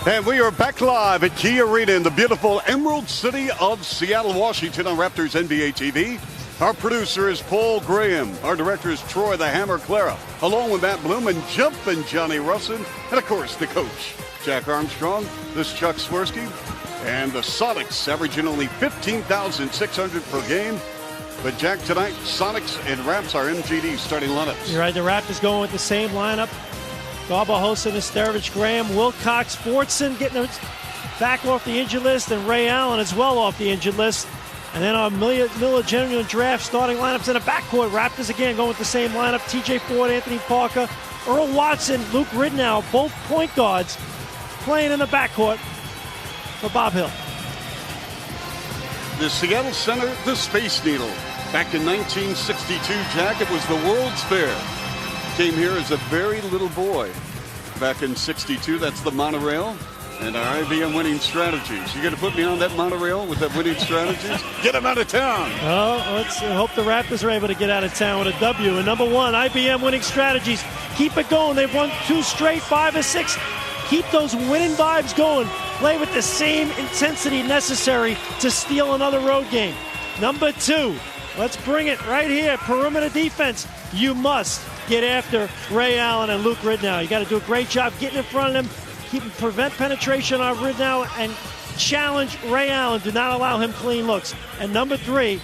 And we are back live at Key Arena in the beautiful Emerald City of Seattle, Washington on Raptors NBA TV. Our producer is Paul Graham. Our director is Troy the Hammer Clara, along with Matt Bloom and Jumpin' Johnny Russin. And, of course, the coach, Jack Armstrong. This is Chuck Swirsky. And the Sonics averaging only 15,600 per game. But, Jack, tonight, Sonics and Raps are MGD starting lineups. You're right. The Raptors going with the same lineup. Garbajosa, Nesterovich, Graham, Wilcox, Fortson getting back off the injured list, and Ray Allen as well off the injured list. And then our Miller General Draft starting lineups in the backcourt. Raptors again going with the same lineup. TJ Ford, Anthony Parker, Earl Watson, Luke Ridnow, both point guards playing in the backcourt for Bob Hill. The Seattle Center, the Space Needle. Back in 1962, Jack, it was the World's Fair. Came here as a very little boy back in 62. That's the monorail and our IBM winning strategies. You going to put me on that monorail with that winning strategies? Get them out of town. Oh, let's hope the Raptors are able to get out of town with a W. And number one, IBM winning strategies. Keep it going. They've won 2 straight, 5 or 6. Keep those winning vibes going. Play with the same intensity necessary to steal another road game. Number 2, let's bring it right here. Perimeter defense. You must get after Ray Allen and Luke Ridnow. You got to do a great job getting in front of them, prevent penetration on Ridnow, and challenge Ray Allen. Do not allow him clean looks. And number 3,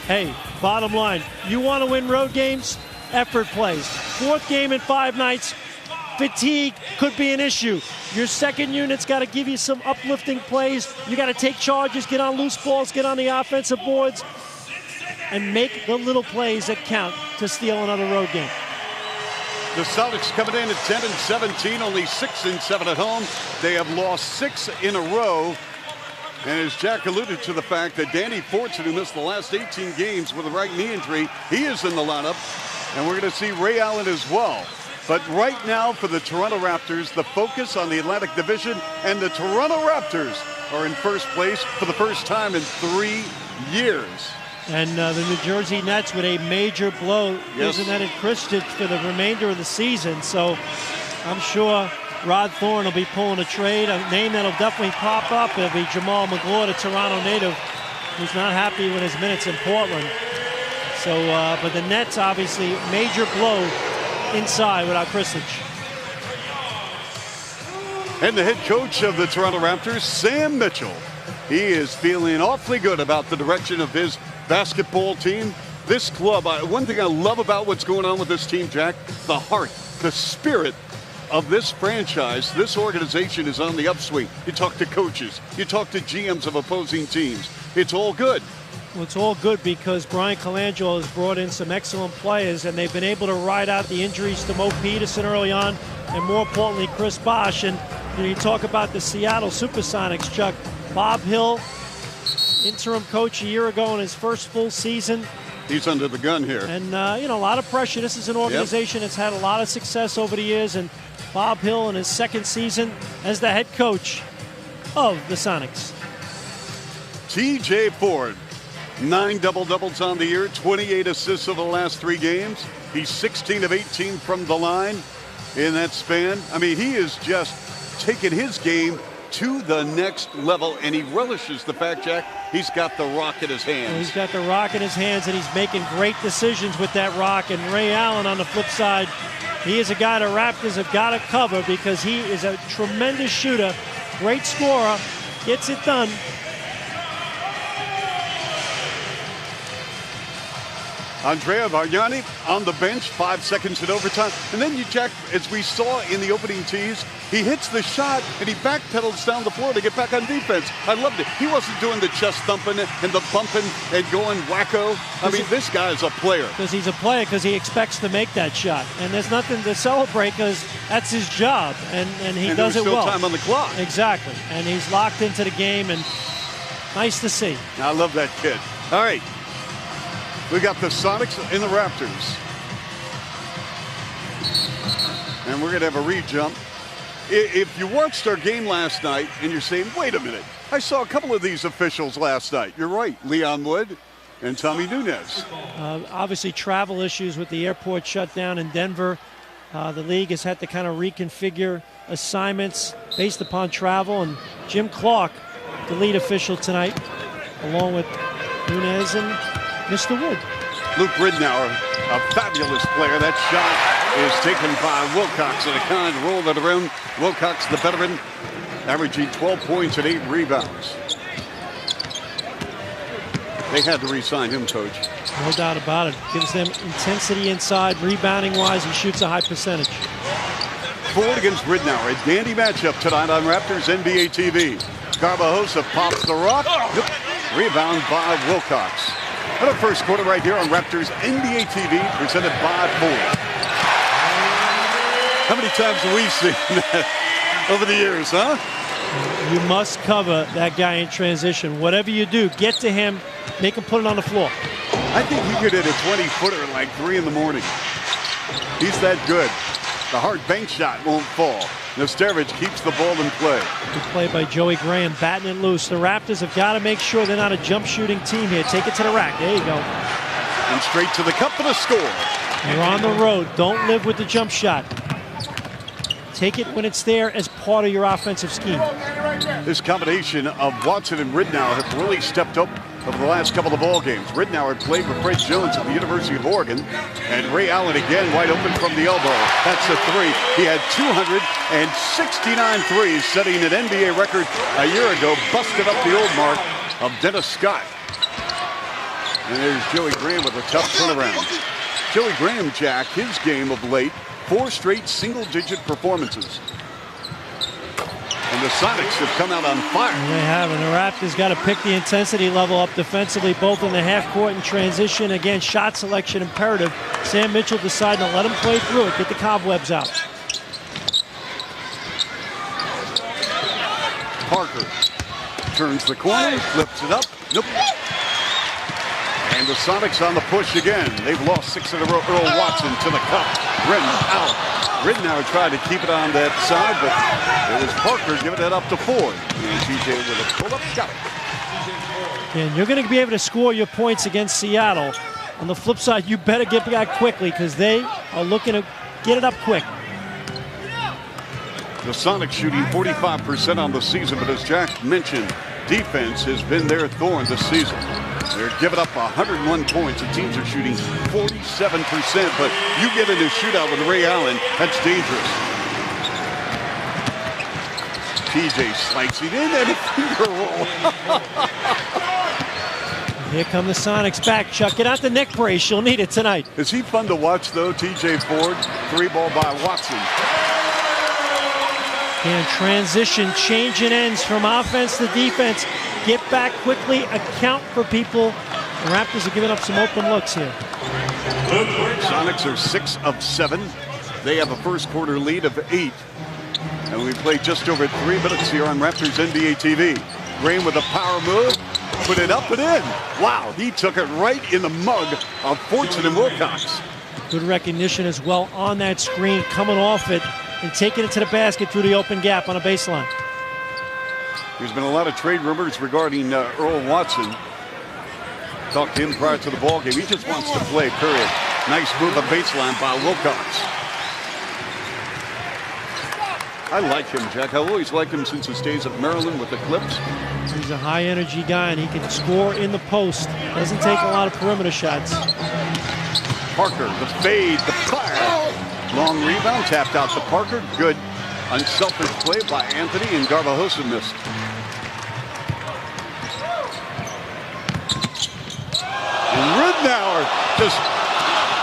hey, bottom line, you want to win road games? Effort plays. 4th game in 5 nights. Fatigue could be an issue. Your second unit's got to give you some uplifting plays. You got to take charges, get on loose balls, get on the offensive boards, and make the little plays that count to steal another road game. The Celtics coming in at 10-17, only 6-7 at home. They have lost 6 in a row. And as Jack alluded to the fact that Danny Fortson, who missed the last 18 games with a right knee injury, he is in the lineup. And we're going to see Ray Allen as well. But right now for the Toronto Raptors, the focus on the Atlantic Division, and the Toronto Raptors are in first place for the first time in 3 years. And the New Jersey Nets with a major blow, losing that in Christchurch for the remainder of the season. So I'm sure Rod Thorne will be pulling a trade. A name that'll definitely pop up will be Jamal McGraw, the Toronto native, who's not happy with his minutes in Portland. So, but the Nets obviously major blow inside without Christchurch. And the head coach of the Toronto Raptors, Sam Mitchell, he is feeling awfully good about the direction of his basketball team. This club, one thing I love about what's going on with this team, Jack, the heart, the spirit of this franchise, this organization is on the upswing. You talk to coaches, you talk to GMs of opposing teams. It's all good. Well, it's all good because Brian Colangelo has brought in some excellent players, and they've been able to ride out the injuries to Mo Peterson early on, and more importantly, Chris Bosh. And you talk about the Seattle Supersonics, Chuck. Bob Hill, interim coach a year ago in his first full season. He's under the gun here. And, a lot of pressure. This is an organization that's had a lot of success over the years. And Bob Hill in his second season as the head coach of the Sonics. TJ Ford, 9 double-doubles on the year, 28 assists over the last 3 games. He's 16 of 18 from the line in that span. I mean, he is just taking his game to the next level, and he relishes the fact, Jack, he's got the rock in his hands. He's got the rock in his hands, and he's making great decisions with that rock. And Ray Allen on the flip side, he is a guy the Raptors have got to cover because he is a tremendous shooter, great scorer, gets it done. Andrea Bargnani on the bench, 5 seconds in overtime. And then you check, as we saw in the opening tees, he hits the shot and he backpedals down the floor to get back on defense. I loved it. He wasn't doing the chest thumping and the bumping and going wacko. I mean, this guy's a player. Because he's a player, because he expects to make that shot. And there's nothing to celebrate because that's his job. And he does it well. Still time on the clock. Exactly. And he's locked into the game, and nice to see. I love that kid. All right. We got the Sonics and the Raptors. And we're going to have a re-jump. If you watched our game last night and you're saying, wait a minute, I saw a couple of these officials last night. You're right, Leon Wood and Tommy Nunes. Obviously travel issues with the airport shut down in Denver. The league has had to kind of reconfigure assignments based upon travel, and Jim Clark, the lead official tonight, along with Nunez and Mr. Wood. Luke Ridnour, a fabulous player. That shot is taken by Wilcox and a kind roll to the rim. Wilcox, the veteran, averaging 12 points and 8 rebounds. They had to re-sign him, Coach. No doubt about it. Gives them intensity inside. Rebounding-wise, he shoots a high percentage. Ford against Ridnour. A dandy matchup tonight on Raptors NBA TV. Garbajosa pops the rock. Rebound by Wilcox. And the first quarter right here on Raptors NBA TV, presented by Ford. How many times have we seen that over the years, huh? You must cover that guy in transition. Whatever you do, get to him, make him put it on the floor. I think he could hit a 20-footer at like 3 in the morning. He's that good. The hard bank shot won't fall. Nesterovic keeps the ball in play. Good play by Joey Graham, batting it loose. The Raptors have got to make sure they're not a jump shooting team here. Take it to the rack. There you go. And straight to the cup for the score. You're on the road. Don't live with the jump shot. Take it when it's there as part of your offensive scheme. This combination of Watson and Ridnour have really stepped up over the last couple of ball games. Ridnour had played with Fred Jones at the University of Oregon, and Ray Allen again wide open from the elbow. That's a three. He had 269 threes, setting an NBA record a year ago, busted up the old mark of Dennis Scott. And there's Joey Graham with a tough turnaround. Joey Graham, Jack, his game of late, 4 straight single-digit performances. And the Sonics have come out on fire. They have, and the Raptors got to pick the intensity level up defensively, both in the half court and transition. Again, shot selection imperative. Sam Mitchell decided to let him play through it, get the cobwebs out. Parker turns the corner, flips it up. Nope. And the Sonics on the push again. They've lost 6 in a row. Earl Watson to the cup. Rim out. Ridnour tried to keep it on that side, but it was Parker giving it up to Ford. And TJ with a pull-up shot. And you're going to be able to score your points against Seattle. On the flip side, you better get back quickly because they are looking to get it up quick. The Sonics shooting 45% on the season, but as Jack mentioned, defense has been their thorn this season. They're giving up 101 points. The teams are shooting 47%, but you get in a shootout with Ray Allen, that's dangerous. TJ slides it in and a finger roll. Here come the Sonics back. Chuck, get out the neck brace. You'll need it tonight. Is he fun to watch, though, TJ Ford? 3-ball by Watson. And transition, changing ends from offense to defense. Get back quickly, account for people. The Raptors are giving up some open looks here. Sonics are 6 of 7. They have a first quarter lead of 8. And we played just over 3 minutes here on Raptors NBA TV. Graham with a power move, put it up and in. Wow, he took it right in the mug of Fortson and Wilcox. Good recognition as well on that screen, coming off it and taking it to the basket through the open gap on a baseline. There's been a lot of trade rumors regarding Earl Watson. Talked to him prior to the ball game. He just wants to play, period. Nice move on baseline by Wilcox. I like him, Jack. I've always liked him since his days at Maryland with the Clips. He's a high-energy guy, and he can score in the post. Doesn't take a lot of perimeter shots. Parker, the fade, the fire. Long rebound, tapped out to Parker. Good unselfish play by Anthony, and Garbajosa missed. And Ridnour just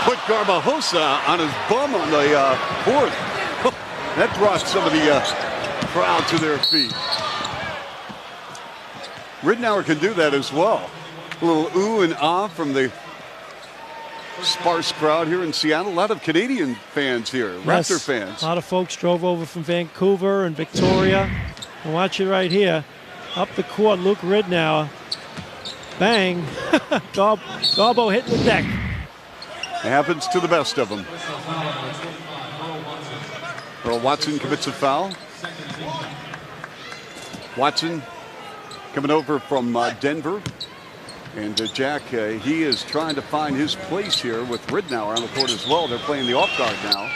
put Garbajosa on his bum on the fourth. That brought some of the crowd to their feet. Ridnour can do that as well. A little ooh and ah from the sparse crowd here in Seattle. A lot of Canadian fans here, yes, Raptor fans. A lot of folks drove over from Vancouver and Victoria. And watch it right here. Up the court, Luke Ridnour. Bang. Garbo hitting the deck. It happens to the best of them. Earl Watson commits a foul. Watson coming over from Denver. And Jack, he is trying to find his place here with Ridnour on the court as well. They're playing the off guard now.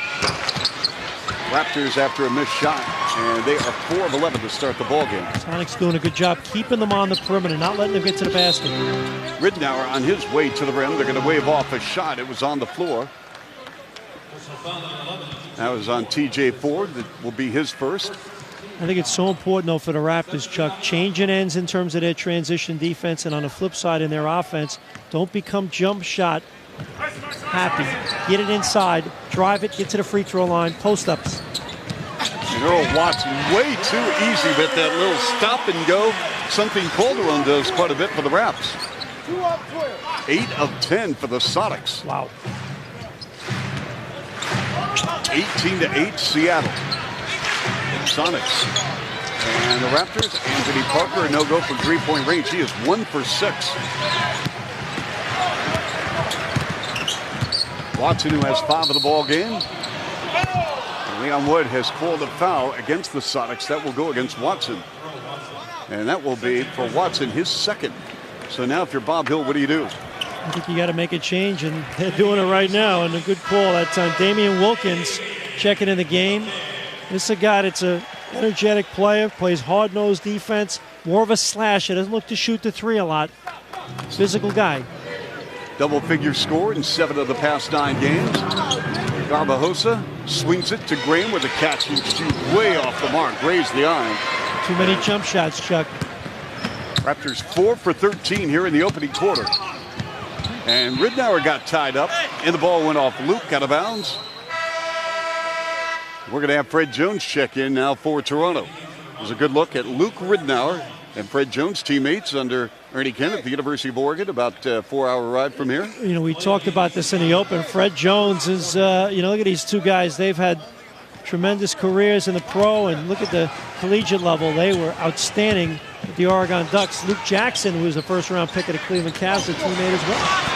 Raptors after a missed shot, and they are 4 of 11 to start the ball game. Sonics doing a good job keeping them on the perimeter, not letting them get to the basket. Ridnour on his way to the rim. They're going to wave off a shot. It was on the floor. That was on TJ Ford. That will be his first. I think it's so important, though, for the Raptors, Chuck, changing ends in terms of their transition defense, and on the flip side in their offense, don't become jump shot happy. Get it inside, drive it, get to the free throw line, post-ups. And Earl Watson way too easy with that little stop and go, something Calderon does quite a bit for the Raps. 8 of 10 for the Sonics. Wow. 18-8 Seattle. Sonics. And the Raptors, Anthony Parker, no-go from three-point range. He is 1 for 6. Watson, who has 5 of the ball game. And Leon Wood has called a foul against the Sonics. That will go against Watson. And that will be, for Watson, his second. So now if you're Bob Hill, what do you do? I think you got to make a change, and they're doing it right now. And a good call that time. Damian Wilkins checking in the game. This is a guy that's an energetic player, plays hard-nosed defense, more of a slasher, doesn't look to shoot the three a lot. Physical guy. Double-figure score in 7 of the past 9 games. Garbajosa swings it to Graham with a catch and shoot way off the mark. Raise the iron. Too many jump shots, Chuck. Raptors 4 for 13 here in the opening quarter. And Ridnour got tied up, and the ball went off Luke, out of bounds. We're going to have Fred Jones check in now for Toronto. There's a good look at Luke Ridnour and Fred Jones, teammates under Ernie Kent at the University of Oregon, about a 4-hour ride from here. You know, we talked about this in the open. Fred Jones is, look at these two guys. They've had tremendous careers in the pro, and look at the collegiate level. They were outstanding with the Oregon Ducks. Luke Jackson, who was a first-round pick of the Cleveland Cavs, a teammate as well.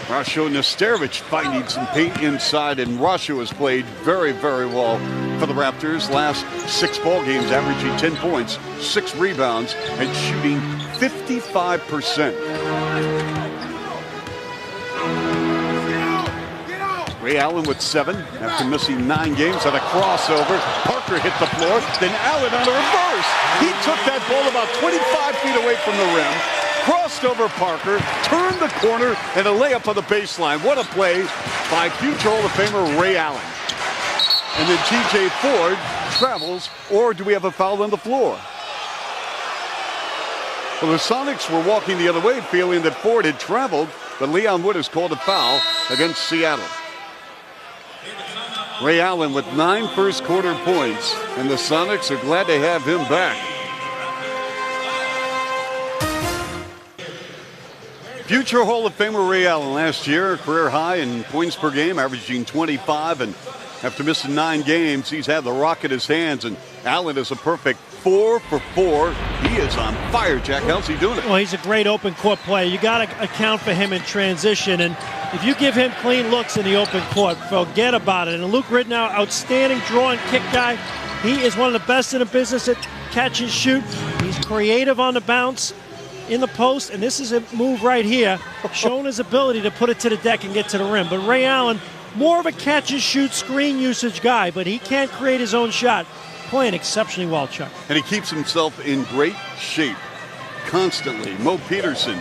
Rasho Nesterovic finding some paint inside, and Rasho has played very, very well for the Raptors. Last 6 ball games, averaging 10 points, 6 rebounds, and shooting 55%. Ray Allen with 7 after missing 9 games on a crossover. Parker hit the floor, then Allen on a reverse. He took that ball about 25 feet away from the rim, crossed over Parker, turned the corner, and a layup on the baseline. What a play by future Hall of Famer Ray Allen. And then TJ Ford travels, or do we have a foul on the floor? Well, the Sonics were walking the other way, feeling that Ford had traveled, but Leon Wood has called a foul against Seattle. Ray Allen with 9 first-quarter points, and the Sonics are glad to have him back. Future Hall of Famer Ray Allen last year, career high in points per game, averaging 25, and after missing 9 games, he's had the rock in his hands, and Allen is a perfect 4 for 4. He is on fire, Jack. How's he doing it? Well, he's a great open court player. You got to account for him in transition, and if you give him clean looks in the open court, forget about it. And Luke Ridnour, outstanding draw and kick guy. He is one of the best in the business at catch and shoot. He's creative on the bounce, in the post, and this is a move right here, showing his ability to put it to the deck and get to the rim. But Ray Allen, more of a catch and shoot screen usage guy, but he can't create his own shot. Playing exceptionally well, Chuck. And he keeps himself in great shape constantly. Mo Peterson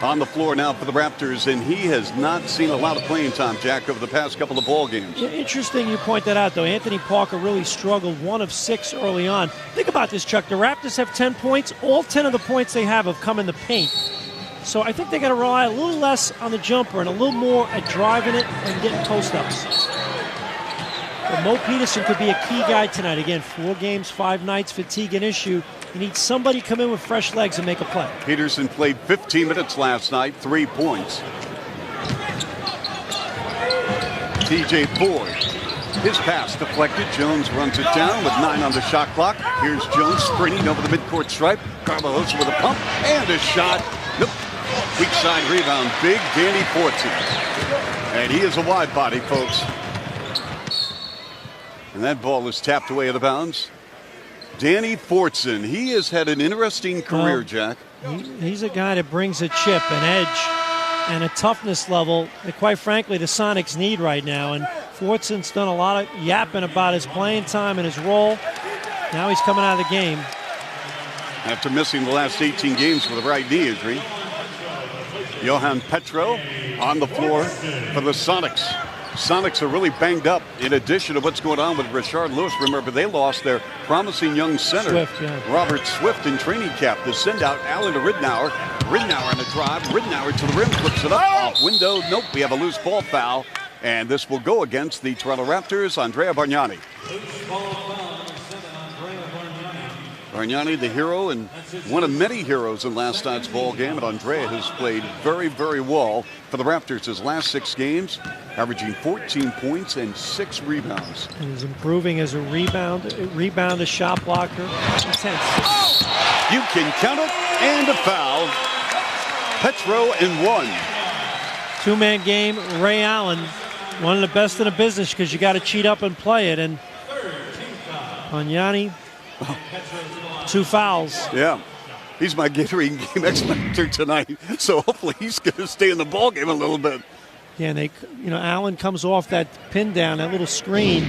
on the floor now for the Raptors, and he has not seen a lot of playing time, Jack, over the past couple of ball games. Yeah, interesting you point that out, though. Anthony Parker really struggled, 1 of 6 early on. Think about this, Chuck. The Raptors have 10 points. All 10 of the points they have come in the paint. So I think they got to rely a little less on the jumper and a little more at driving it and getting post-ups. But Mo Peterson could be a key guy tonight. Again, 4 games, 5 nights, fatigue an issue. You need somebody to come in with fresh legs and make a play. Peterson played 15 minutes last night, 3 points. TJ Ford, his pass deflected. Jones runs it down with 9 on the shot clock. Here's Jones sprinting over the midcourt stripe. Garbajosa with a pump and a shot. Nope. Weak side rebound. Big Danny Fortson. And he is a wide body, folks. And that ball is tapped away out of bounds. Danny Fortson, he has had an interesting career, Jack. He's a guy that brings a chip, an edge, and a toughness level that, quite frankly, the Sonics need right now. And Fortson's done a lot of yapping about his playing time and his role. Now he's coming out of the game. After missing the last 18 games with a right knee injury. Johan Petro on the floor for the Sonics. Sonics are really banged up in addition to what's going on with Rashard Lewis. Remember, they lost their promising young center, Swift, yeah. Robert Swift, in training camp. To send out Allen to Ridnour. Ridnour on the drive. Ridnour to the rim, flips it up, off window. Nope, we have a loose ball foul. And this will go against the Toronto Raptors, Andrea Bargnani. Bargnani, the hero, and one of many heroes in last night's ball game. And Andrea has played very, very well for the Raptors his last 6 games, averaging 14 points and 6 rebounds. And he's improving as a rebounder, shot blocker. Intense. You can count it, and a foul. Petro and 1. Two-man game, Ray Allen, one of the best in the business because you got to cheat up and play it. And Bargnani, 2 fouls. Yeah, he's my Gatorade game X-Factor tonight, so hopefully he's going to stay in the ball game a little bit. Yeah, and Allen comes off that pin down, that little screen,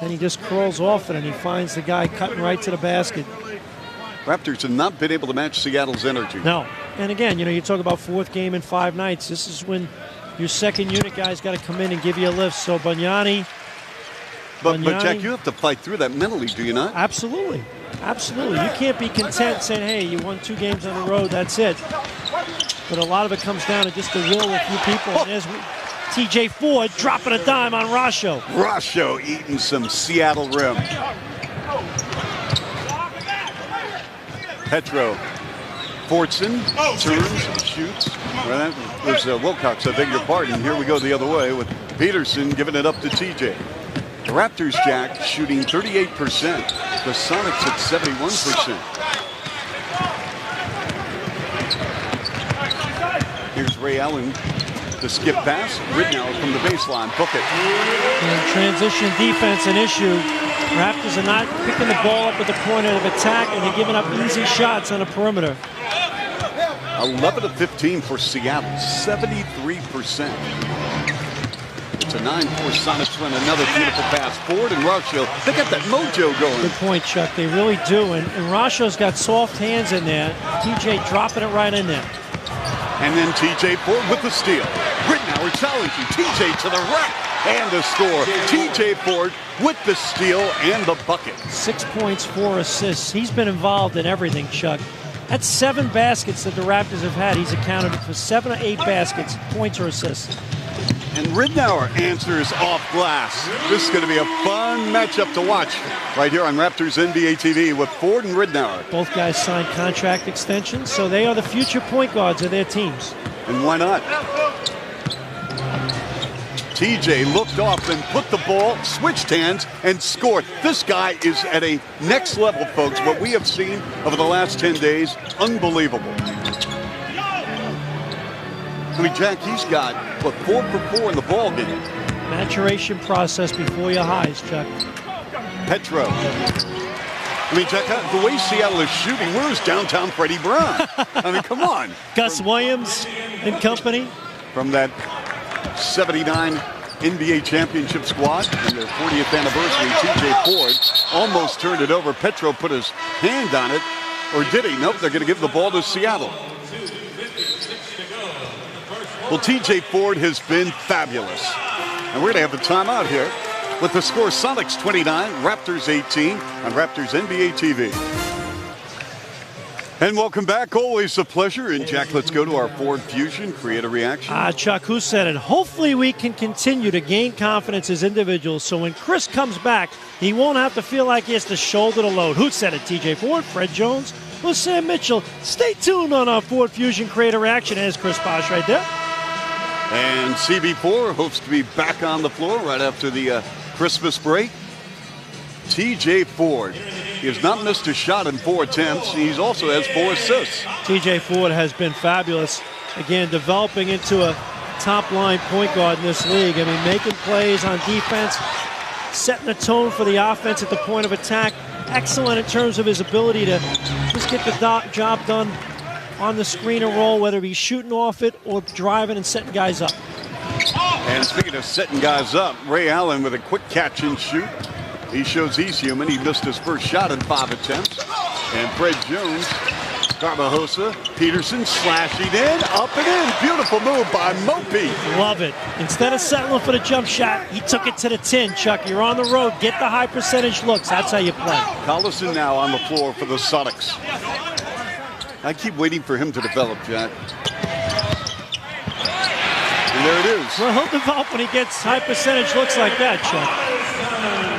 and he just crawls off it, and he finds the guy cutting right to the basket. Raptors have not been able to match Seattle's energy. No, and again, you talk about 4th game in 5 nights. This is when your second unit guy's got to come in and give you a lift. So Bargnani. But Jack, you have to fight through that mentally, do you not? Absolutely. Absolutely. You can't be content saying, hey, you won 2 games on the road, that's it. But a lot of it comes down to just the will of a few people. And there's TJ Ford dropping a dime on Rasho. Rasho eating some Seattle rim. Petro. Fortson turns, shoots. Well, that was Wilcox, I beg your pardon. Here we go the other way with Peterson giving it up to TJ. The Raptors, Jack, shooting 38%. The Sonics at 71%. Here's Ray Allen. The skip pass. Ridnour from the baseline. Book it. And transition defense an issue. Raptors are not picking the ball up at the point of attack, and they're giving up easy shots on the perimeter. 11 of 15 for Seattle. 73%. It's a 9-4 Sonics win. Another beautiful pass forward, and Rasho, they got that mojo going. Good point, Chuck. They really do. And Rasho's got soft hands in there. TJ dropping it right in there. And then TJ Ford with the steal. Ridnour challenging TJ to the rack and the score. TJ Ford with the steal and the bucket. 6 points, 4 assists. He's been involved in everything, Chuck. That's 7 baskets that the Raptors have had. He's accounted for 7 or 8 baskets, points or assists. And Ridnour answers off glass. This is going to be a fun matchup to watch right here on Raptors NBA TV with Ford and Ridnour. Both guys signed contract extensions, so they are the future point guards of their teams. And why not? TJ looked off and put the ball, switched hands, and scored. This guy is at a next level, folks. What we have seen over the last 10 days, unbelievable. I mean, Jack, he's got, 4 for 4 in the ball game. Maturation process before your highs, Chuck. Petro. I mean, Jack, the way Seattle is shooting, where's downtown Freddie Brown? I mean, come on. Gus Williams and company. From that 79 NBA championship squad and their 40th anniversary, TJ Ford almost turned it over. Petro put his hand on it, or did he? Nope, they're going to give the ball to Seattle. Well, TJ Ford has been fabulous. And we're going to have the timeout here with the score Sonics 29, Raptors 18 on Raptors NBA TV. And welcome back. Always a pleasure. And Jack, let's go to our Ford Fusion. Create a reaction. Chuck, who said it? Hopefully we can continue to gain confidence as individuals so when Chris comes back, he won't have to feel like he has to shoulder the load. Who said it? TJ Ford, Fred Jones, or Sam Mitchell? Stay tuned on our Ford Fusion Create a Reaction. There's Chris Bosh right there. And CB4 hopes to be back on the floor right after the Christmas break. TJ Ford. He has not missed a shot in 4 attempts. He also has 4 assists. TJ Ford has been fabulous. Again, developing into a top-line point guard in this league. I mean, making plays on defense, setting the tone for the offense at the point of attack. Excellent in terms of his ability to just get the job done on the screen and roll, whether he's shooting off it or driving and setting guys up. And speaking of setting guys up, Ray Allen with a quick catch and shoot. He shows he's human. He missed his first shot in 5 attempts. And Fred Jones, Garbajosa, Peterson slashing in, up and in. Beautiful move by Mopey. Love it. Instead of settling for the jump shot, he took it to the tin, Chuck. You're on the road. Get the high percentage looks. That's how you play. Collison now on the floor for the Sonics. I keep waiting for him to develop, Jack. And there it is. Well, he'll develop when he gets high percentage looks like that, Chuck.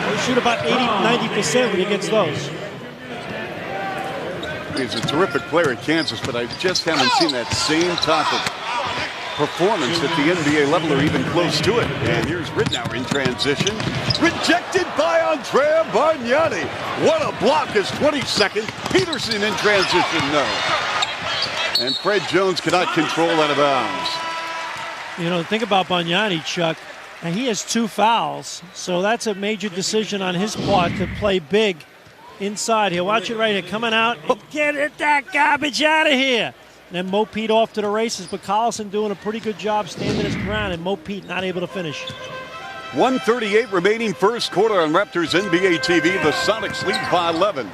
He'll shoot about 80-90% when he gets those. He's a terrific player at Kansas, but I just haven't seen that same type of performance at the NBA level or even close to it. And here's Ridnour in transition. Rejected by Andrea Bargnani. What a block, his 22nd. Peterson in transition, no. And Fred Jones cannot control out of bounds. You know, think about Bargnani, Chuck. And he has 2 fouls, so that's a major decision on his part to play big inside here. Watch it right here. Coming out. Get that garbage out of here. And then Mo Pete off to the races, but Collison doing a pretty good job standing his ground, and Mo Pete not able to finish. 1:38 remaining first quarter on Raptors NBA TV. The Sonics lead by 11.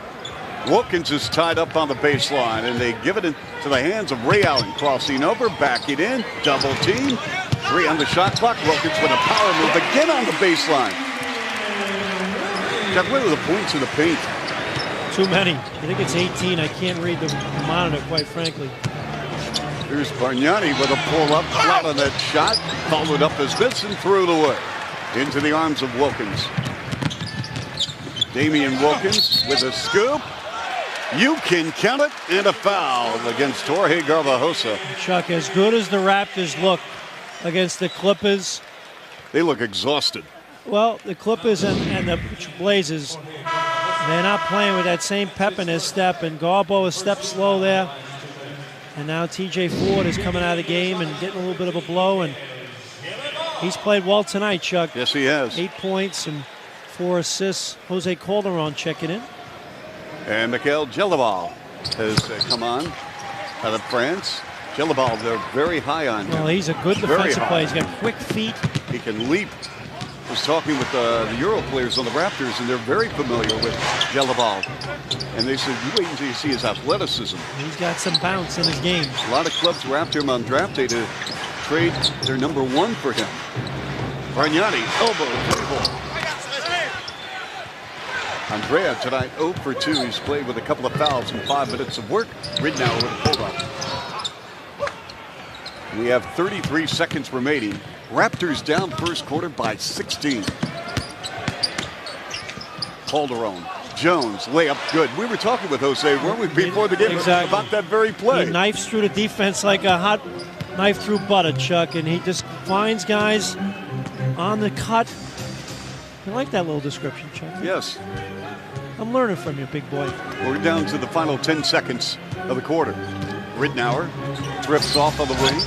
Wilkins is tied up on the baseline, and they give it into the hands of Ray Allen. Crossing over, backing in, double team. 3 on the shot clock. Wilkins with a power move again on the baseline. Got rid of the points in the paint. Too many. I think it's 18. I can't read the monitor, quite frankly. Here's Bargnani with a pull-up, flat on that shot. Followed up as this and threw it away. Into the arms of Wilkins. Damian Wilkins with a scoop. You can count it, and a foul against Jorge Garbajosa. Chuck, as good as the Raptors look against the Clippers. They look exhausted. Well, the Clippers and the Blazers, they're not playing with that same pep in his step, and Garbo is step slow there. And now TJ Ford is coming out of the game and getting a little bit of a blow, and he's played well tonight, Chuck. Yes, he has. 8 points and 4 assists. Jose Calderon checking in. And Mikhail Gelabal has come on out of France. Gelabal, they're very high on him. Well, he's a good defensive player. He's got quick feet. He can leap. I was talking with the Euro players on the Raptors, and they're very familiar with Gelabal. And they said, you wait until you see his athleticism. He's got some bounce in his game. A lot of clubs were after him on draft day to trade their number 1 for him. Bargnani, elbow, dribble. Andrea tonight 0 for 2. He's played with a couple of fouls and 5 minutes of work. Ridnour with a pull-up. We have 33 seconds remaining. Raptors down first quarter by 16. Calderon, Jones, layup good. We were talking with Jose, weren't we, before the game about that very play? He knifes through the defense like a hot knife through butter, Chuck, and he just finds guys on the cut. I like that little description, Chuck. Yes. I'm learning from you, big boy. We're down to the final 10 seconds of the quarter. Ridnour drifts off on the wing.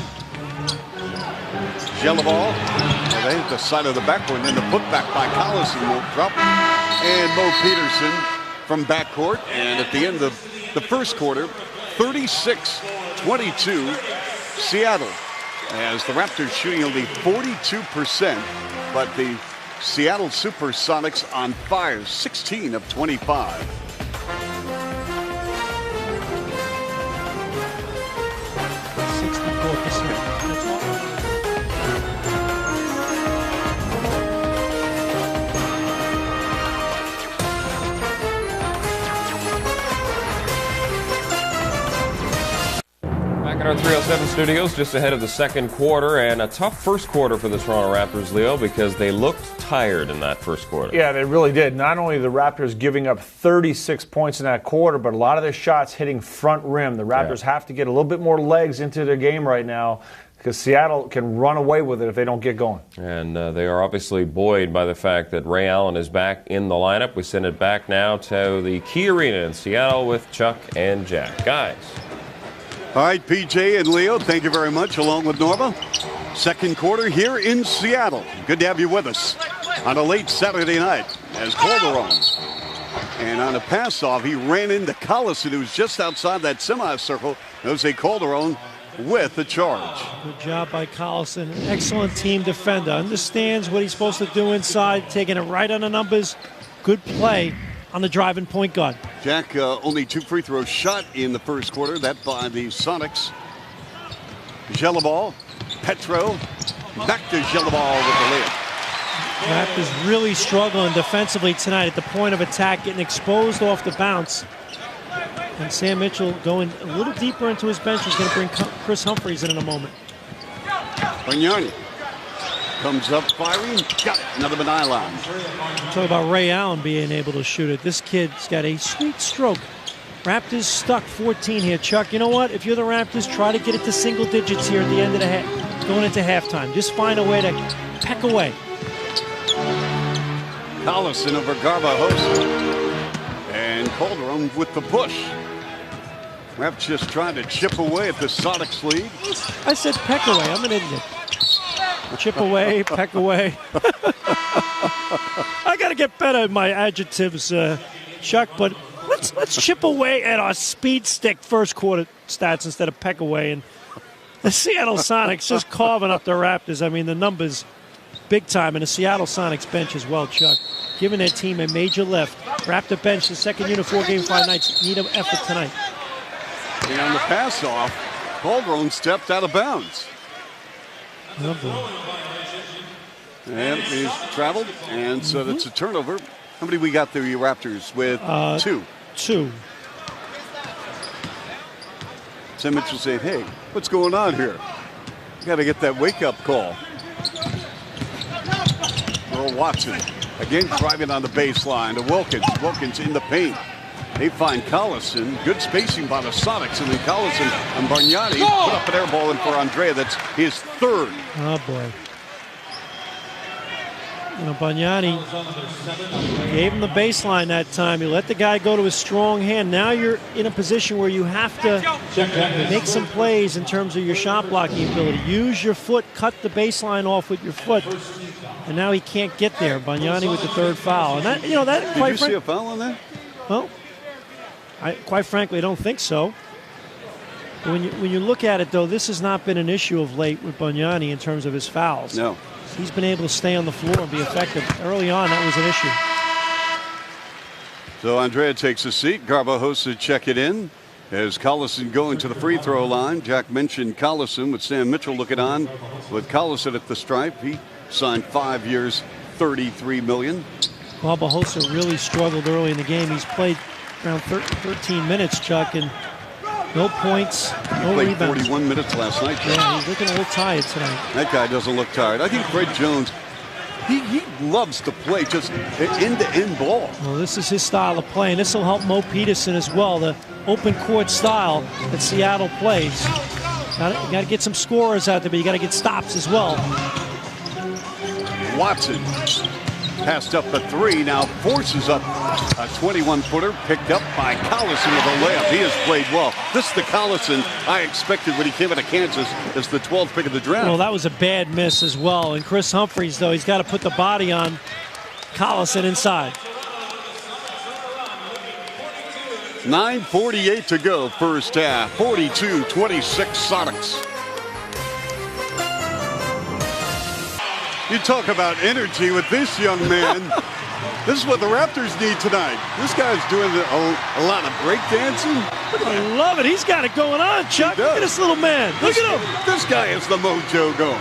Gelabal, they hit the side of the backboard, and then the putback by Collison will drop. And Mo Peterson from backcourt. And at the end of the first quarter, 36-22 Seattle. As the Raptors shooting only 42%, but the Seattle Supersonics on fire, 16 of 25. Our 307 studios just ahead of the second quarter, and a tough first quarter for the Toronto Raptors, Leo, because they looked tired in that first quarter. Yeah, they really did. Not only the Raptors giving up 36 points in that quarter, but a lot of their shots hitting front rim. The Raptors have to get a little bit more legs into their game right now, because Seattle can run away with it if they don't get going. And they are obviously buoyed by the fact that Ray Allen is back in the lineup. We send it back now to the Key Arena in Seattle with Chuck and Jack. Guys. All right, PJ and Leo, thank you very much, along with Norma. Second quarter here in Seattle. Good to have you with us on a late Saturday night as Calderon. And on a pass-off, he ran into Collison, who was just outside that semicircle. Jose Calderon with the charge. Good job by Collison. Excellent team defender. Understands what he's supposed to do inside, taking it right on the numbers. Good play on the driving point guard. Jack only 2 free throws shot in the first quarter. That by the Sonics. Gelabal, Petro, back to Gelabal with the layup. Raptors really struggling defensively tonight at the point of attack, getting exposed off the bounce. And Sam Mitchell going a little deeper into his bench. He's going to bring Chris Humphries in a moment. Bargnani comes up firing. Got it. Another line. Talk about Ray Allen being able to shoot it. This kid's got a sweet stroke. Raptors stuck 14 here. Chuck, you know what? If you're the Raptors, try to get it to single digits here at the end of the going into halftime. Just find a way to peck away. Collison over Garbajosa. And Calderon with the push. Raps just trying to chip away at the Sonics lead. I said peck away. I'm an idiot. Chip away, peck away. I got to get better at my adjectives, Chuck, but let's chip away at our speed stick first quarter stats instead of peck away. And the Seattle Sonics just carving up the Raptors. I mean, the numbers big time. And the Seattle Sonics bench as well, Chuck. Giving their team a major lift. Raptor bench, the second unit, 4 game, 5 nights. Need an effort tonight. And on the pass off, Calderon stepped out of bounds. Oh, boy. And he's traveled, and so that's a turnover. How many we got there, you Raptors? With 2. 2. Sam Mitchell saying, hey, what's going on here? You got to get that wake-up call. Earl Watson, again driving on the baseline to Wilkins. Wilkins in the paint. They find Collison. Good spacing by the Sonics. And then Collison and Bargnani put up an air ball in for Andrea. That's his 3rd. Oh, boy. You know, Bargnani gave him the baseline that time. He let the guy go to his strong hand. Now you're in a position where you have to make some plays in terms of your shot blocking ability. Use your foot, cut the baseline off with your foot. And now he can't get there. Bargnani with the 3rd foul. And that, you know, that. Did you see a foul on that? Well, quite frankly, I don't think so. But when you look at it, though, this has not been an issue of late with Bargnani in terms of his fouls. No. He's been able to stay on the floor and be effective. Early on, that was an issue. So Andrea takes a seat. Garbajosa check it in. As Collison going to the free throw line. Jack mentioned Collison with Sam Mitchell looking on. With Collison at the stripe, he signed 5 years, $33 million. Garbajosa really struggled early in the game. He's played around 13 minutes, Chuck, and no points, no played rebounds. 41 minutes last night. Yeah, he's looking a little tired tonight. That guy doesn't look tired. I think Fred Jones, he loves to play just end-to-end ball. Well, this is his style of play, and this will help Mo Peterson as well, the open court style that Seattle plays. You got to get some scorers out there, but you got to get stops as well. Watson passed up a 3, now forces up a 21-footer, picked up by Collison with a layup. He has played well. This is the Collison I expected when he came out of Kansas as the 12th pick of the draft. Well, that was a bad miss as well. And Chris Humphries, though, he's got to put the body on Collison inside. 9:48 to go, first half. 42-26 Sonics. You talk about energy with this young man. This is what the Raptors need tonight. This guy's doing a lot of breakdancing. I love it. He's got it going on, Chuck. Look at this little man. Look at him. This guy is the mojo going.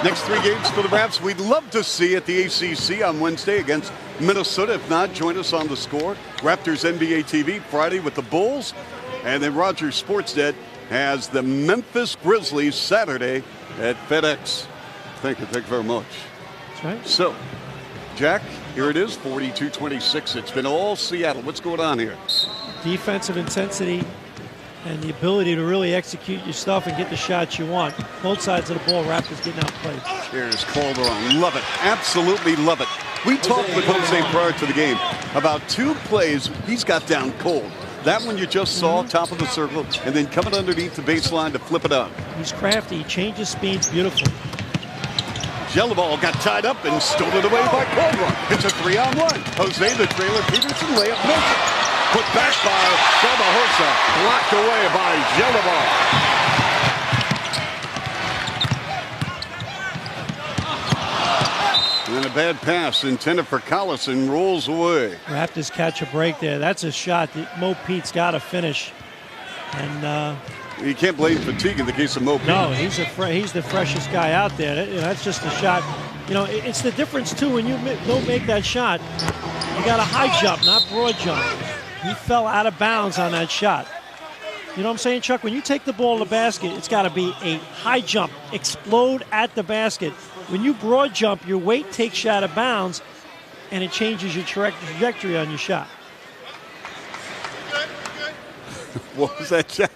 Next 3 games for the Raps. We'd love to see at the ACC on Wednesday against Minnesota. If not, join us on The Score. Raptors NBA TV Friday with the Bulls. And then Rogers Sportsnet has the Memphis Grizzlies Saturday at FedEx. Thank you very much. That's right. So, Jack, here it is, 42-26. It's been all Seattle. What's going on here? Defensive intensity and the ability to really execute your stuff and get the shots you want. Both sides of the ball, Raptors getting outplayed. Here's Calderon. Love it. Absolutely love it. We talked with Jose prior to the game about 2 plays he's got down cold. That one you just saw, top of the circle, and then coming underneath the baseline to flip it up. He's crafty. He changes speeds beautiful. Gelabal got tied up and stolen away by Calderon. It's a 3-on-1. Jose, the trailer, Peterson, layup, no. put back by Garbajosa, blocked away by Gelabal. And a bad pass intended for Collison rolls away. Raptors catch a break there. That's a shot that Mo Pete's got to finish. And you can't blame fatigue in the case of Mo Pete. no, he's the freshest guy out there. That's just a shot. You know, it's the difference too when you don't make that shot. You got a high jump, not broad jump. He fell out of bounds on that shot. You know what I'm saying, Chuck? When you take the ball to the basket, it's got to be a high jump, explode at the basket. When you broad jump, your weight takes you out of bounds, and it changes your trajectory on your shot. What was that, Jack?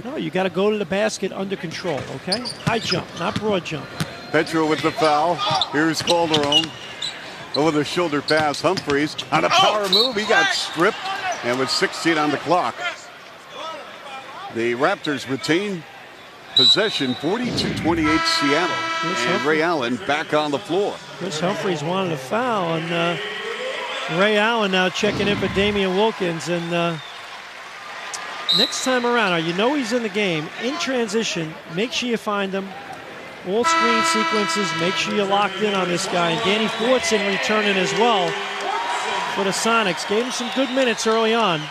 No, you got to go to the basket under control, okay? High jump, not broad jump. Petro with the foul. Here's Calderon. Over the shoulder pass, Humphries on a power move. He got stripped, and with 16 on the clock, the Raptors retain possession, 42-28 Seattle. And Ray Allen back on the floor. Chris Humphries wanted a foul, and Ray Allen now checking in for Damian Wilkins. And next time around, you know he's in the game. In transition, make sure you find him. All screen sequences, make sure you're locked in on this guy. And Danny Fortson returning as well for the Sonics. Gave him some good minutes early on.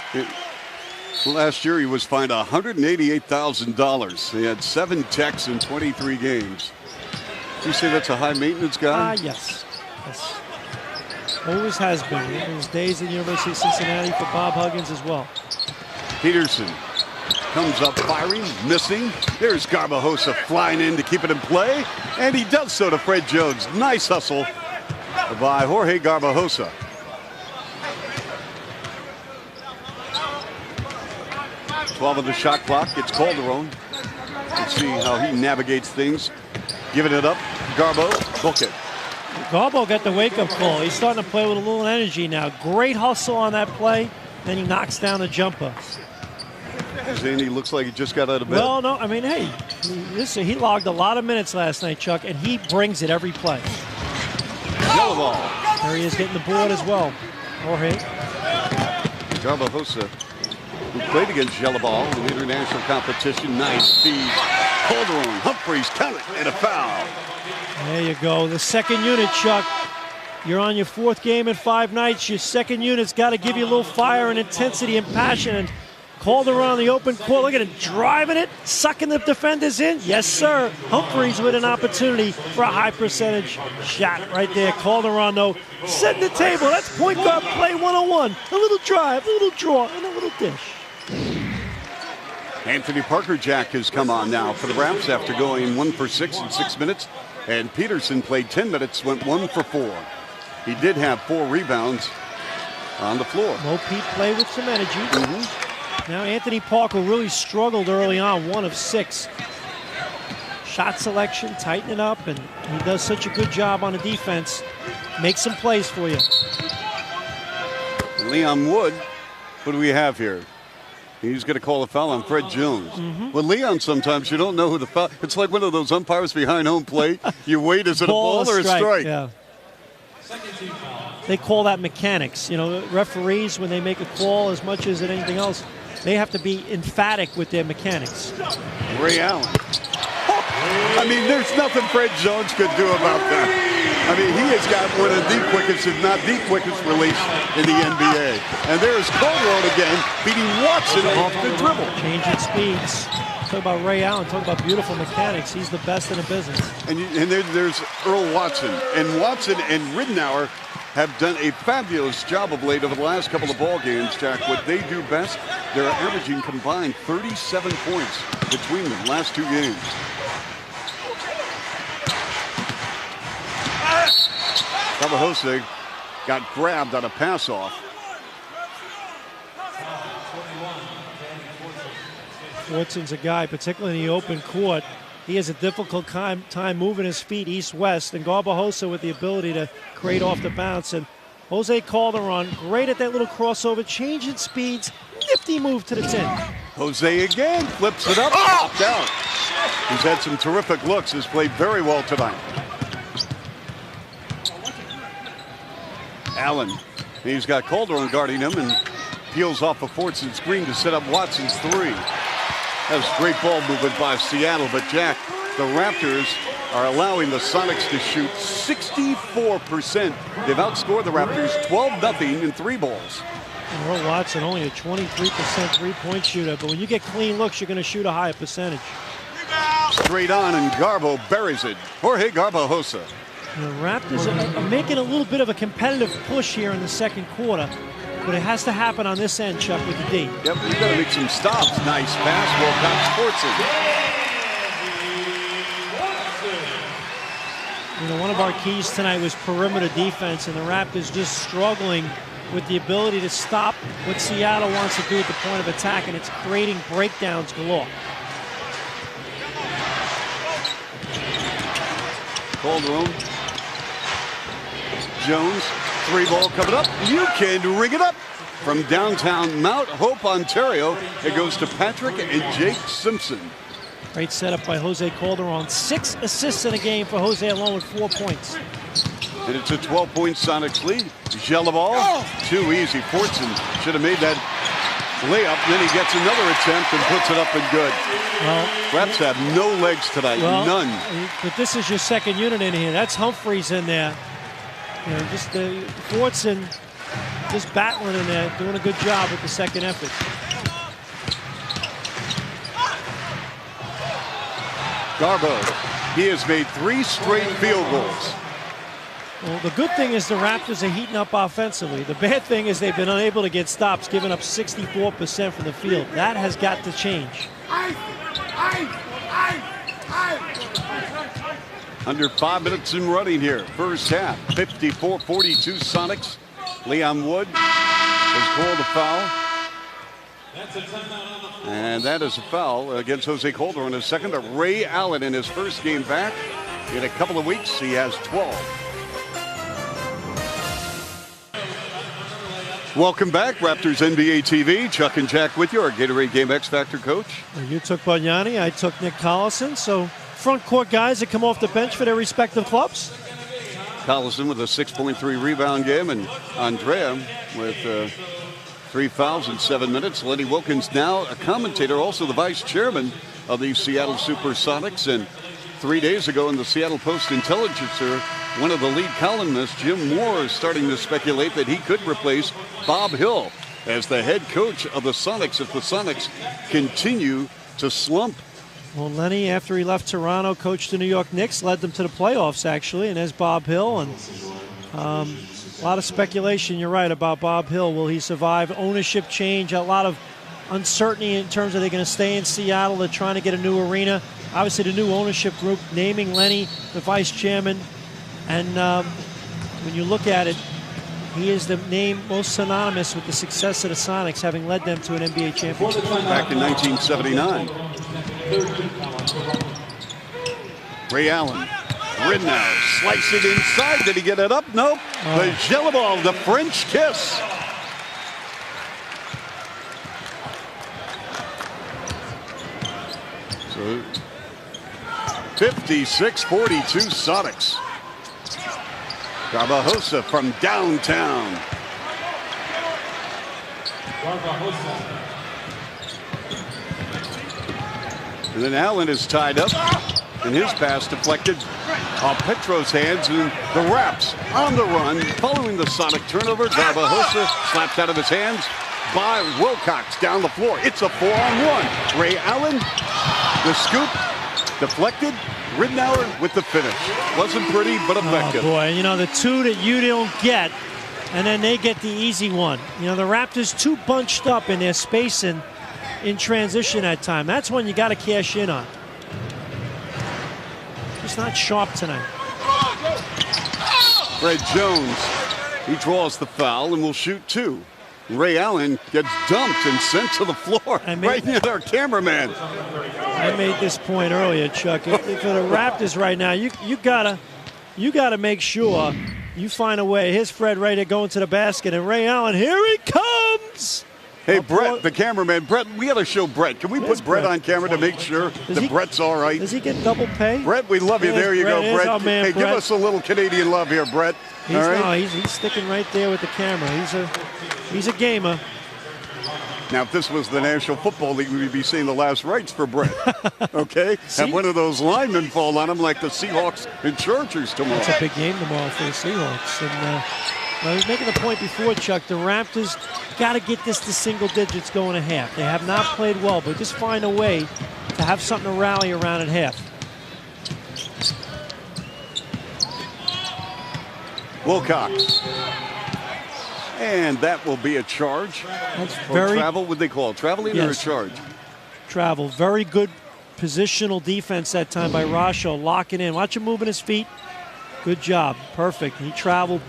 Last year, he was fined $188,000. He had 7 techs in 23 games. You say that's a high-maintenance guy? Yes. Always has been. It was days at the University of Cincinnati for Bob Huggins as well. Peterson comes up firing, missing. There's Garbajosa flying in to keep it in play, and he does so to Fred Jones. Nice hustle by Jorge Garbajosa. On the shot clock. It's Calderon. Let's see how he navigates things. Giving it up. Garbo. Book it. Garbo got the wake-up call. He's starting to play with a little energy now. Great hustle on that play. Then he knocks down a jumper. He looks like he just got out of bed. Well, no. I mean, hey, listen, he logged a lot of minutes last night, Chuck, and he brings it every play. Yellow ball. There he is getting the board as well. Jorge. Garbajosa, who played against Gelabal in international competition. Nice feed. Calderon, Humphries, count it, and a foul. There you go. The second unit, Chuck. You're on your 4th game in 5 nights. Your second unit's got to give you a little fire and intensity and passion. And Calderon on the open court. Look at him driving it, sucking the defenders in. Yes, sir. Humphries with an opportunity for a high percentage shot right there. Calderon, though, setting the table. That's point guard play 101. A little drive, a little draw, and a little dish. Anthony Parker Jack has come on now for the Raps after going 1 for 6 in 6 minutes. And Peterson played 10 minutes, went 1 for 4. He did have 4 rebounds on the floor. Mo Pete played with some energy. Now Anthony Parker really struggled early on, 1 of 6. Shot selection, tightening up, and he does such a good job on the defense. Makes some plays for you. Leon Wood, what do we have here? He's going to call a foul on Fred Jones. Well, Leon, sometimes you don't know who the foul. It's like one of those umpires behind home plate. You wait, is it a ball or a strike? Yeah. They call that mechanics. You know, referees, when they make a call, as much as anything else, they have to be emphatic with their mechanics. Ray Allen. I mean, there's nothing Fred Jones could do about that. I mean, he has got one of the quickest, if not the quickest release in the NBA. And there's Calderon again, beating Watson off the dribble. Changing speeds. Talk about Ray Allen, talk about beautiful mechanics. He's the best in the business. And there's Earl Watson. And Watson and Ridenour have done a fabulous job of late over the last couple of ball games, Jack. What they do best, they're averaging combined 37 points between them last 2 games. Garbajosa got grabbed on a pass-off. Watson's a guy, particularly in the open court. He has a difficult time moving his feet east-west, and Garbajosa with the ability to create off the bounce. And Jose Calderon, great at that little crossover, changing speeds, nifty move to the 10. Jose again flips it up, popped out. He's had some terrific looks, has played very well tonight. Allen, he's got Calderon guarding him, and Peels off of Fortson's screen to set up Watson's three. That was great ball movement by Seattle, but Jack, the Raptors are allowing the Sonics to shoot 64%. They've outscored the Raptors 12-0 in 3 balls. Earl Watson only a 23% three-point shooter, but when you get clean looks, you're going to shoot a higher percentage. Straight on, and Garbo buries it. Jorge Garbajosa. The Raptors are making a little bit of a competitive push here in the second quarter, but it has to happen on this end, Chuck, with the D. Yep, we've got to make some stops. Nice pass, Wilcox Fortson. You know, one of our keys tonight was perimeter defense, and the Raptors just struggling with the ability to stop what Seattle wants to do at the point of attack, and it's creating breakdowns galore. Calderon. Jones, 3 ball coming up. You can ring it up from downtown Mount Hope, Ontario. It goes to Patrick and Jake Simpson. Great setup by Jose Calderon. 6 assists in a game for Jose alone with 4 points. And it's a 12-point Sonics lead. Jelabal, too easy. Fortson should have made that layup. Then he gets another attempt and puts it up and good. Well, Raps have no legs tonight, none. But this is your second unit in here. That's Humphreys in there. You know, just Fortson just battling in there, doing a good job with the second effort. Garbo, he has made 3 straight field goals. Well, the good thing is the Raptors are heating up offensively. The bad thing is they've been unable to get stops, giving up 64% from the field. That has got to change. Under 5 minutes in running here. First half, 54-42 Sonics. Leon Wood has called a foul. And that is a foul against Jose Calderon, his second. But Ray Allen in his first game back. In a couple of weeks, he has 12. Welcome back, Raptors NBA TV. Chuck and Jack with you, our Gatorade Game X Factor coach. You took Bargnani, I took Nick Collison. So front court guys that come off the bench for their respective clubs. Collison with a 6.3 rebound game, and Andrea with 3 fouls in 7 minutes. Lenny Wilkins now a commentator, also the vice chairman of the Seattle Supersonics. And 3 days ago in the Seattle Post-Intelligencer, one of the lead columnists, Jim Moore, is starting to speculate that he could replace Bob Hill as the head coach of the Sonics if the Sonics continue to slump. Well, Lenny, after he left Toronto, coached the New York Knicks, led them to the playoffs, actually, and there's Bob Hill. And a lot of speculation, you're right, about Bob Hill. Will he survive ownership change? A lot of uncertainty in terms of they're going to stay in Seattle. They're trying to get a new arena. Obviously, the new ownership group naming Lenny the vice chairman. And when you look at it, he is the name most synonymous with the success of the Sonics, having led them to an NBA championship. Back in 1979. Ray Allen. Ridnow slice it inside. Did he get it up? Nope. The Jelabal, the French kiss. So 56-42 Sonics. Garbajosa from downtown. And then Allen is tied up, and his pass deflected off Petro's hands, and the Raps on the run following the Sonic turnover. Garbajosa slapped out of his hands by Wilcox down the floor. It's a 4-on-1. Ray Allen, the scoop, deflected. Ridnour with the finish. Wasn't pretty, but effective. Oh boy, you know, the two that you don't get, and then they get the easy one. You know, the Raptors too bunched up in their spacing in transition at time. That's one you got to cash in on. Just not sharp tonight. Fred Jones, he draws the foul and will shoot 2. Ray Allen gets dumped and sent to the floor right near our cameraman. I made this point earlier, Chuck. For the Raptors right now, you gotta make sure you find a way. Here's Fred right there going to the basket, and Ray Allen, here he comes. Hey, Brett, the cameraman. Brett, we got to show Brett. Can we put Brett on camera to make sure that Brett's all right? Does he get double pay? Brett, we love you. There you go, Brett. Our man, hey, Brett. Give us a little Canadian love here, Brett. He's sticking right there with the camera. He's a gamer. Now, if this was the National Football League, we'd be seeing the last rites for Brett. Okay? Have one of those linemen fall on him like the Seahawks and Chargers tomorrow. It's a big game tomorrow for the Seahawks. And I was making the point before, Chuck, the Raptors got to get this to single digits going to half. They have not played well, but just find a way to have something to rally around at half. Wilcox. And that will be a charge. That's Or travel, what they call it? Traveling or a Yes. charge? Travel. Very good positional defense that time by Rasho. Locking in. Watch him moving his feet. Good job. Perfect. He traveled.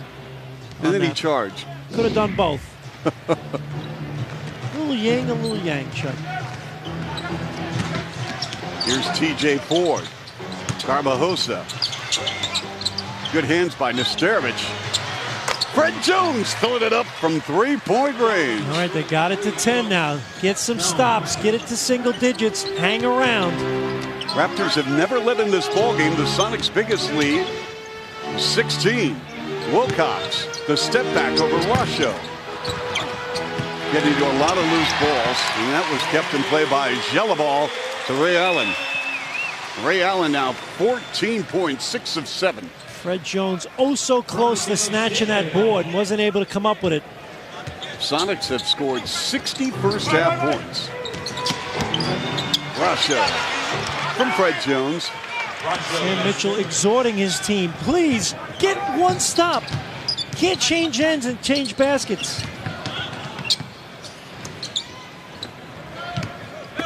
And then he charged. Could have done both. A little yang, Chuck. Here's TJ Ford. Garbajosa. Good hands by Nesterovich. Fred Jones filling it up from three-point range. All right, they got it to 10 now. Get some stops. Get it to single digits. Hang around. Raptors have never led in this ballgame. The Sonics' biggest lead, 16. Wilcox, the step back over Rasho. Getting to a lot of loose balls, and that was kept in play by Gelabal to Ray Allen. Ray Allen now 14 points, 6 of 7. Fred Jones oh so close to snatching that board and wasn't able to come up with it. Sonics have scored 60 first-half points. Rasho from Fred Jones. Sam Mitchell exhorting his team, please get one stop. Can't change ends and change baskets.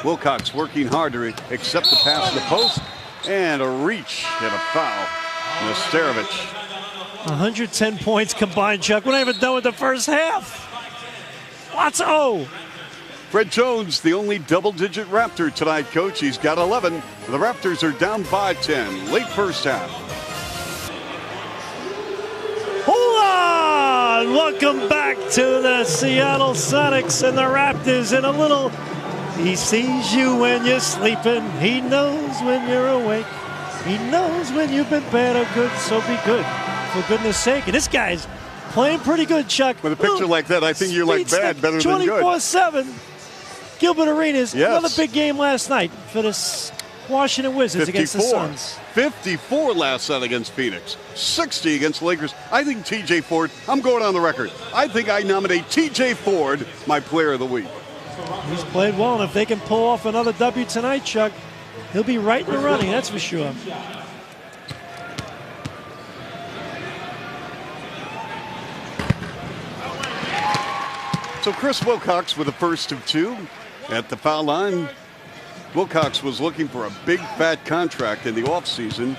Wilcox working hard to accept the pass to the post, and a reach and a foul. Nesterovich. 110 points combined, Chuck. We're not even done with the first half. Lots of O. Fred Jones, the only double-digit Raptor tonight, Coach. He's got 11. The Raptors are down by 10. Late first half. Hold on! Welcome back to the Seattle Sonics and the Raptors in a little. He sees you when you're sleeping. He knows when you're awake. He knows when you've been bad or good, so be good, for goodness sake. And this guy's playing pretty good, Chuck. With a picture like that, I think you like bad better than good. 24-7. Gilbert Arenas, Yes. another big game last night for the Washington Wizards against the Suns. 54 last night against Phoenix. 60 against the Lakers. I think TJ Ford, I'm going on the record. I think I nominate TJ Ford my player of the week. He's played well, and if they can pull off another W tonight, Chuck, he'll be right in the running, that's for sure. So Chris Wilcox with the first of 2 at the foul line. Wilcox was looking for a big, fat contract in the offseason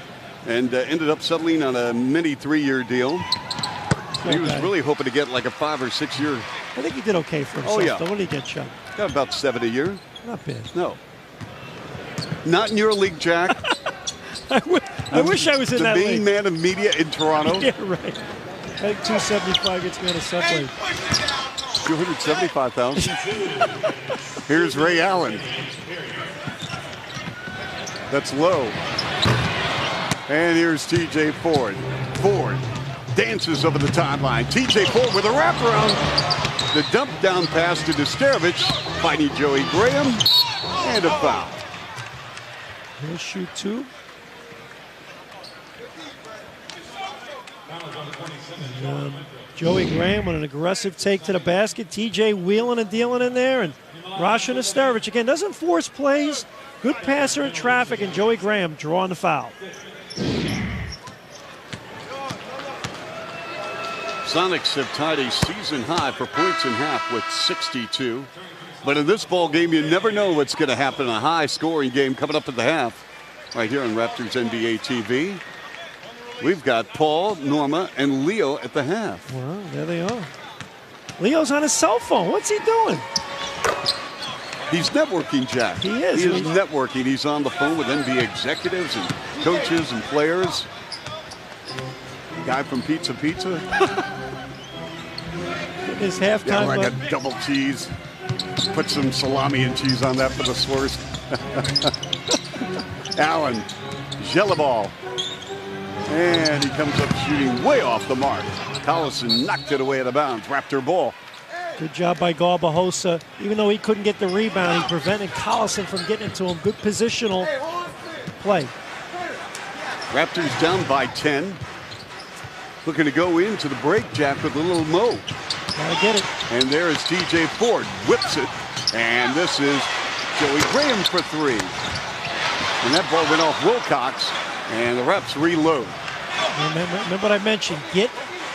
and ended up settling on a mini 3-year deal. He was really hoping to get like a 5 or 6 year. I think he did okay for himself. Oh, yeah. Though. What did he get, Chuck? Got about 7 a year. Not bad. No. Not in your league, Jack. I wish I was in that The league. main man of media in Toronto. Yeah, right. I think 275 gets me on a subway. 275,000. Here's Ray Allen. That's low. And here's TJ Ford. Ford dances over the timeline. TJ Ford with a wraparound. The dump down pass to Nesterovich, finding Joey Graham, and a foul. He'll shoot 2. And, Joey Graham with an aggressive take to the basket. TJ wheeling and dealing in there. And Rasho Nesterovich, again, doesn't force plays. Good passer in traffic. And Joey Graham drawing the foul. Sonics have tied a season high for points in half with 62. But in this ball game, you never know what's going to happen in a high-scoring game coming up at the half. Right here on Raptors NBA TV. We've got Paul, Norma, and Leo at the half. Well, there they are. Leo's on his cell phone. What's he doing? He's networking, Jack. He is. He is networking. He's on the phone with NBA executives and coaches and players. Guy from Pizza. His halftime. Yeah, like a double cheese. Put some salami and cheese on that for the slurs. Allen, Gelabal. And he comes up shooting way off the mark. Collison knocked it away out of bounds. Raptor ball. Good job by Garbajosa. Even though he couldn't get the rebound, he prevented Collison from getting it to him. Good positional play. Raptors down by 10. Looking to go into the break, Jack, with a little mo. Gotta get it. And there is TJ Ford. Whips it. And this is Joey Graham for three. And that ball went off Wilcox. And the Raps reload. Remember what I mentioned. Get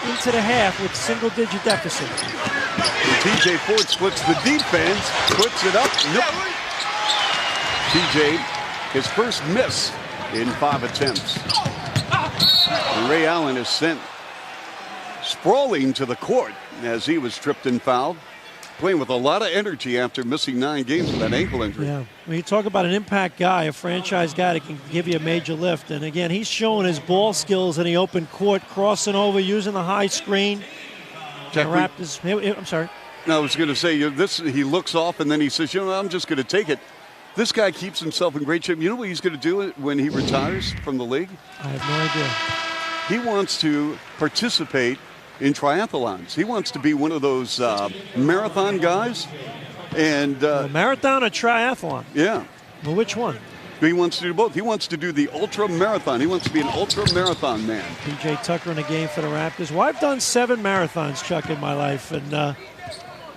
into the half with single-digit deficit. And TJ Ford splits the defense. Puts it up. Nope. TJ, his first miss in 5 attempts. And Ray Allen is sent sprawling to the court as he was tripped and fouled. Playing with a lot of energy after missing 9 games with that ankle injury. Yeah, when you talk about an impact guy, a franchise guy that can give you a major lift. And again, he's showing his ball skills in the open court, crossing over, using the high screen. Jack, the Raptors, I'm sorry. No, I was going to say, he looks off and then he says, I'm just going to take it. This guy keeps himself in great shape. You know what he's going to do when he retires from the league? I have no idea. He wants to participate in triathlons. He wants to be one of those marathon guys. And marathon or triathlon? Yeah. Well, which one? He wants to do both. He wants to do the ultra marathon. He wants to be an ultra marathon man. P.J. Tucker in the game for the Raptors. Well, I've done 7 marathons, Chuck, in my life, and I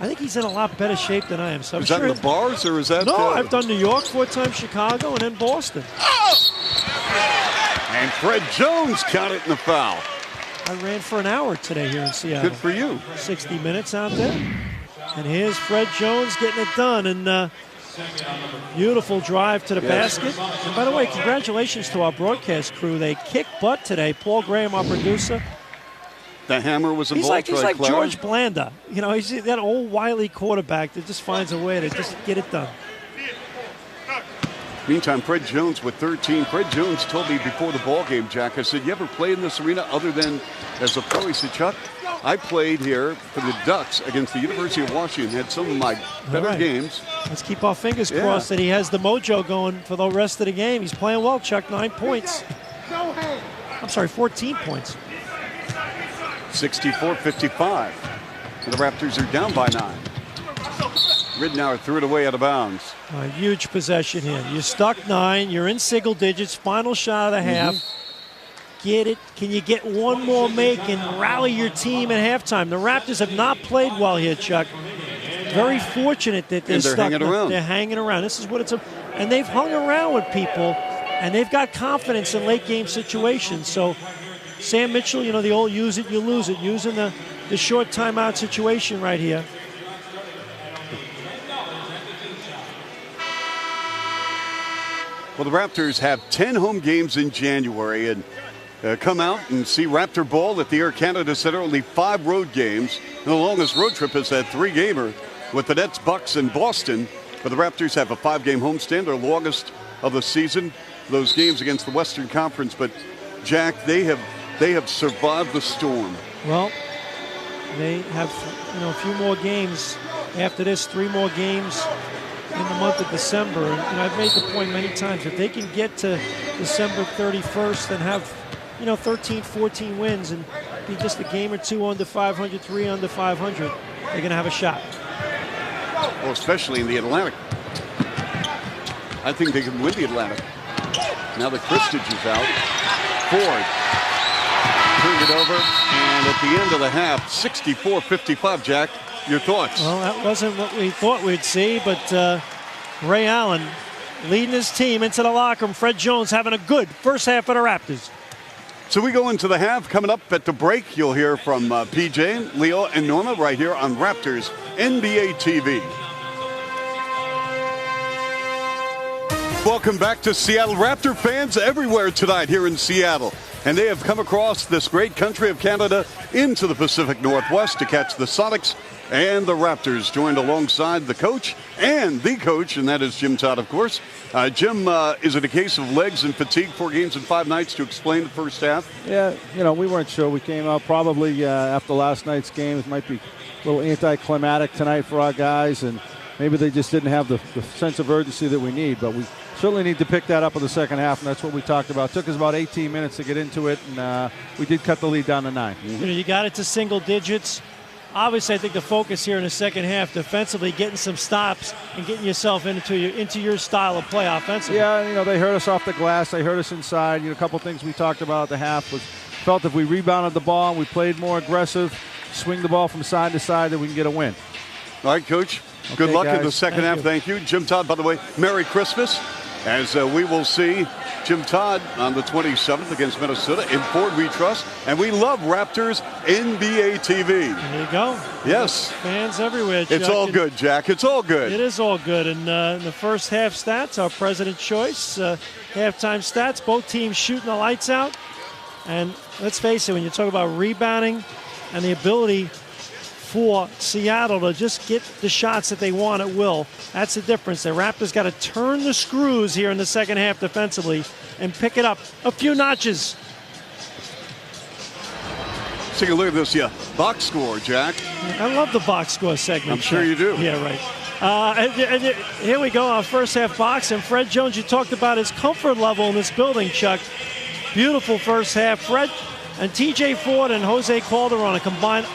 think he's in a lot better shape than I am. So is that in the bars or is that? No, I've done New York 4 times, Chicago, and then Boston. And Fred Jones counted in the foul. I ran for an hour today here in Seattle. Good for you. 60 minutes out there. And here's Fred Jones getting it done. And beautiful drive to the basket. And by the way, congratulations to our broadcast crew. They kicked butt today. Paul Graham, our producer. The hammer was involved. He's like George Blanda. You know, he's that old wily quarterback that just finds a way to just get it done. Meantime, Fred Jones with 13. Fred Jones told me before the ball game, Jack, I said, you ever play in this arena other than as a pro? He said, Chuck, I played here for the Ducks against the University of Washington, had some of my better games. Let's keep our fingers crossed that he has the mojo going for the rest of the game. He's playing well, Chuck. 9 points. I'm sorry, 14 points. 64-55. And the Raptors are down by 9. Ridnour threw it away out of bounds. A huge possession here. You're stuck 9. You're in single digits. Final shot of the half. Get it. Can you get one more make and rally your team at halftime? The Raptors have not played well here, Chuck. Very fortunate that they're stuck. Hanging around. They're hanging around. This is what it's and they've hung around with people, and they've got confidence in late game situations. So Sam Mitchell, the old use it, you lose it, using the short timeout situation right here. Well, the Raptors have 10 home games in January and come out and see Raptor ball at the Air Canada Center. Only 5 road games. The longest road trip is that 3-gamer with the Nets, Bucks, and Boston. But the Raptors have a 5-game homestand, their longest of the season. Those games against the Western Conference. But, Jack, they have survived the storm. Well, they have a few more games after this, 3 more games in the month of December. And I've made the point many times, if they can get to December 31st and have 13, 14 wins and be just a game or 2 under 500, 3 under 500, they're going to have a shot. Well, especially in the Atlantic. I think they can win the Atlantic. Now that Christage is out. Ford turned it over, and at the end of the half, 64-55, Jack. Your thoughts? Well, that wasn't what we thought we'd see, but Ray Allen leading his team into the locker room. Fred Jones having a good first half of the Raptors. So we go into the half. Coming up at the break, you'll hear from PJ, Leo, and Norma right here on Raptors NBA TV. Welcome back to Seattle. Raptor fans everywhere tonight here in Seattle. And they have come across this great country of Canada into the Pacific Northwest to catch the Sonics and the Raptors, joined alongside the coach, and that is Jim Todd, of course. Jim, is it a case of legs and fatigue, 4 games and 5 nights to explain the first half? Yeah, we weren't sure. We came out probably after last night's game. It might be a little anticlimactic tonight for our guys, and maybe they just didn't have the sense of urgency that we need, but we certainly need to pick that up in the second half, and that's what we talked about. It took us about 18 minutes to get into it, and we did cut the lead down to 9. You got it to single digits. obviously, I think the focus here in the second half, defensively, getting some stops and getting yourself into your style of play offensively. Yeah, they hurt us off the glass. They hurt us inside. A couple things we talked about at the half was felt if we rebounded the ball and we played more aggressive, swing the ball from side to side, that we can get a win. All right, Coach. Good luck guys. in the second half. Thank you. Jim Todd, by the way, Merry Christmas. As we will see Jim Todd on the 27th against Minnesota. In Ford we trust. And we love Raptors NBA TV. There you go. Yes. Fans everywhere, Chuck. It's all good, Jack. It's all good. It is all good. And in the first half stats, our President's Choice, halftime stats, both teams shooting the lights out. And let's face it, when you talk about rebounding and the ability for Seattle to just get the shots that they want at will, that's the difference. The Raptors got to turn the screws here in the second half defensively and pick it up a few notches. Let's take a look at this box score, Jack. I love the box score segment. I'm sure you do. Yeah, right. And here we go, our first half box. And Fred Jones, you talked about his comfort level in this building, Chuck. Beautiful first half. Fred and TJ Ford and Jose Calderon, a combined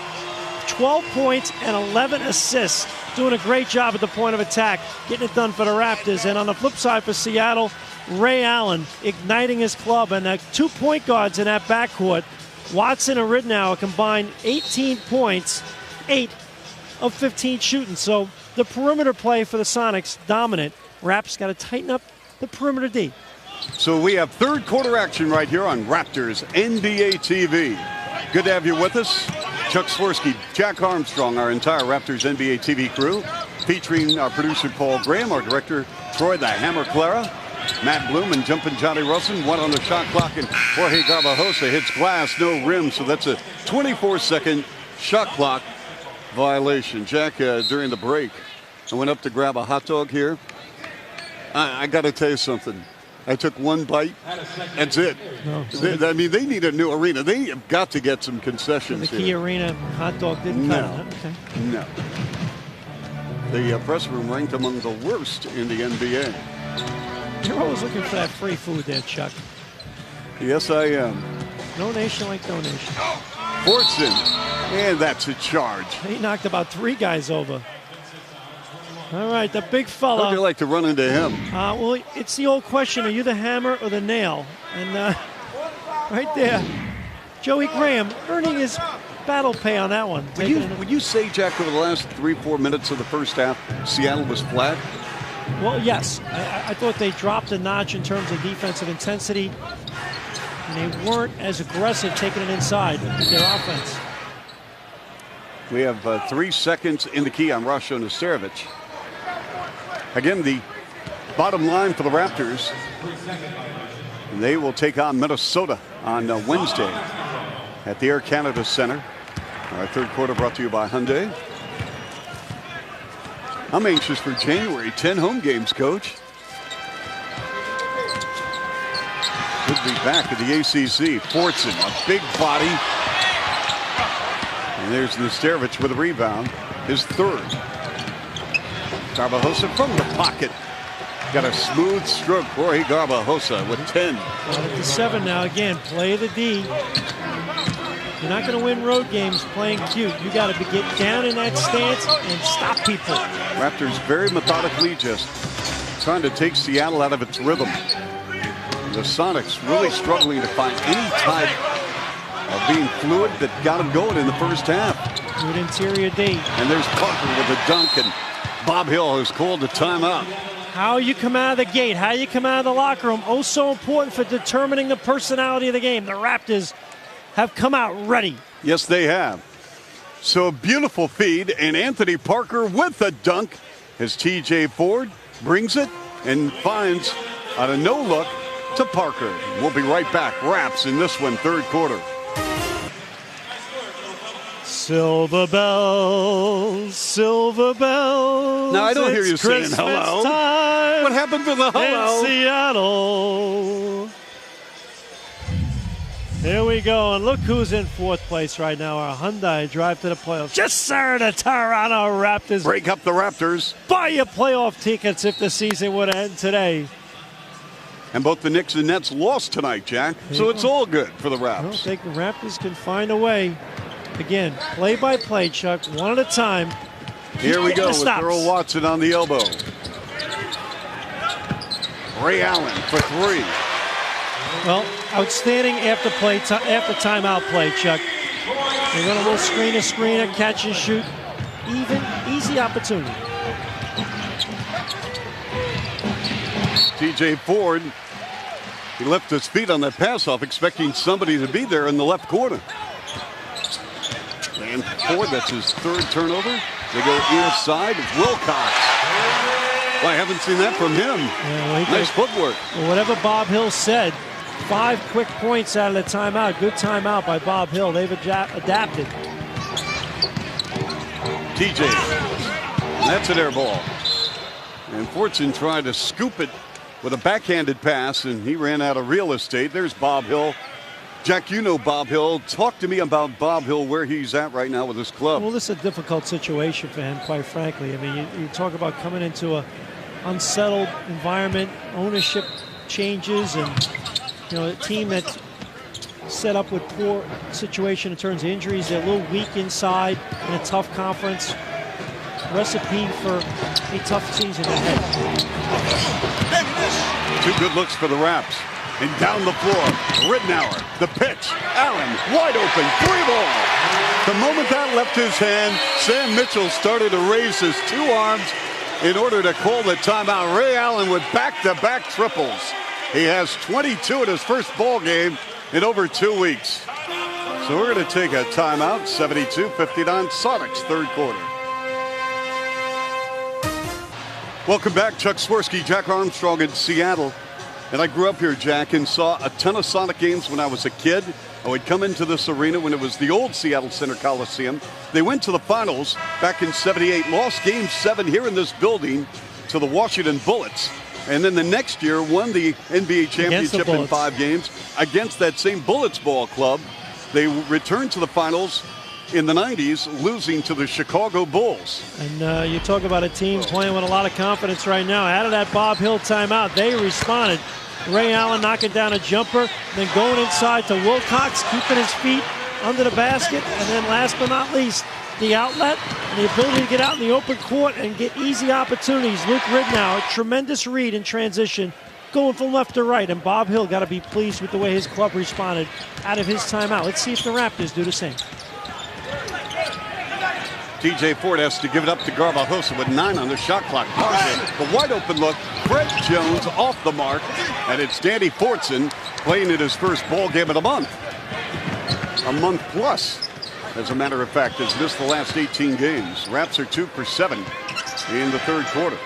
12 points and 11 assists, doing a great job at the point of attack, getting it done for the Raptors. And on the flip side for Seattle, Ray Allen igniting his club, and 2 point guards in that backcourt. Watson and Ridnour combined 18 points, 8 of 15 shooting. So the perimeter play for the Sonics, dominant. Raps got to tighten up the perimeter D. So we have third quarter action right here on Raptors NBA TV. Good to have you with us. Chuck Swirsky, Jack Armstrong, our entire Raptors NBA TV crew, featuring our producer Paul Graham, our director Troy the Hammer Clara, Matt Bloom, and Jumpin' Johnny Russell. One on the shot clock, and Jorge Garbajosa hits glass, no rim, so that's a 24-second shot clock violation. Jack, during the break, I went up to grab a hot dog here. I got to tell you something. I took one bite. That's it. I mean, they need a new arena. They have got to get some concessions The Key Arena hot dog didn't cut it. Okay. No. The press room ranked among the worst in the NBA. You're always looking for that free food there, Chuck. Yes, I am. No nation like donation. Fortson, and that's a charge. He knocked about 3 guys over. All right, the big fella. How'd you like to run into him? Well, it's the old question, are you the hammer or the nail? And right there, Joey Graham earning his battle pay on that one. Would you say, Jack, over the last 3-4 minutes of the first half, Seattle was flat? Well, yes. I thought they dropped a notch in terms of defensive intensity. And they weren't as aggressive taking it inside with their offense. We have 3 seconds in the key on Rasho Nesterovic. Again, the bottom line for the Raptors, they will take on Minnesota on Wednesday at the Air Canada Center. Our third quarter brought to you by Hyundai. I'm anxious for January. 10 home games, Coach. Could be back at the ACC. Fortson, a big body. And there's Nesterovic with a rebound, his third. Garbajosa from the pocket. Got a smooth stroke. Jorge Garbajosa with 10. Well, to 7 now. Again, play the D. You're not going to win road games playing cute. You got to get down in that stance and stop people. Raptors very methodically just trying to take Seattle out of its rhythm. The Sonics really struggling to find any type of being fluid that got them going in the first half. Good interior D. And there's Parker with a dunk, and Bob Hill has called the timeout. How you come out of the gate, how you come out of the locker room, oh so important for determining the personality of the game. The Raptors have come out ready. Yes, they have. So a beautiful feed, and Anthony Parker with a dunk as TJ Ford brings it and finds on a no-look to Parker. We'll be right back. Raps in this one, third quarter. Silver bells, silver bells. Now, I don't hear you saying Christmas hello. Time What happened to the hello? in Seattle. Here we go, and look who's in fourth place right now. Our Hyundai drive to the playoffs. Just sir, the Toronto Raptors. Break up the Raptors. Buy your playoff tickets if the season would end today. And both the Knicks and Nets lost tonight, Jack. So it's all good for the I don't Raps. think the Raptors can find a way Again, play-by-play, Chuck, one at a time. Here we go with stops. Earl Watson on the elbow. Ray Allen for three. Well, outstanding after timeout play, Chuck. They run a little screener, catch and shoot. Easy opportunity. TJ Ford, he left his feet on that pass off, expecting somebody to be there in the left corner. And Ford, that's his third turnover. They go inside. Wilcox. Well, I haven't seen that from him. Yeah, well, nice footwork. Well, whatever Bob Hill said, 5 quick points out of the timeout. Good timeout by Bob Hill. They've adapted. TJ. And that's an air ball. And Fortune tried to scoop it with a backhanded pass, and he ran out of real estate. There's Bob Hill. Jack, you know Bob Hill. Talk to me about Bob Hill, where he's at right now with his club. Well, this is a difficult situation for him, quite frankly. I mean, you talk about coming into a unsettled environment, ownership changes, and a team that's set up with poor situation in terms of injuries. They're a little weak inside in a tough conference. Recipe for a tough season ahead. Two good looks for the Raps. And down the floor, Rittenauer, the pitch, Allen, wide open, 3-ball. The moment that left his hand, Sam Mitchell started to raise his two arms in order to call the timeout. Ray Allen with back-to-back triples. He has 22 in his first ball game in over 2 weeks. So we're going to take a timeout, 72-59, Sonics, third quarter. Welcome back, Chuck Swirsky, Jack Armstrong in Seattle. And I grew up here, Jack, and saw a ton of Sonic games when I was a kid. I would come into this arena when it was the old Seattle Center Coliseum. They went to the finals back in '78, lost Game 7 here in this building to the Washington Bullets. And then the next year won the NBA championship in 5 games against that same Bullets ball club. They returned to the finals in the 90s, losing to the Chicago Bulls. And you talk about a team playing with a lot of confidence right now. Out of that Bob Hill timeout, they responded. Ray Allen knocking down a jumper, then going inside to Wilcox, keeping his feet under the basket. And then last but not least, the outlet and the ability to get out in the open court and get easy opportunities. Luke Ridnow, a tremendous read in transition, going from left to right. And Bob Hill got to be pleased with the way his club responded out of his timeout. Let's see if the Raptors do the same. TJ Ford has to give it up to Garbajosa with 9 on the shot clock. The wide open look, Fred Jones off the mark, and it's Danny Fortson playing in his first ball game of the month. A month plus, as a matter of fact, has missed the last 18 games. Raps are 2 for 7 in the third quarter.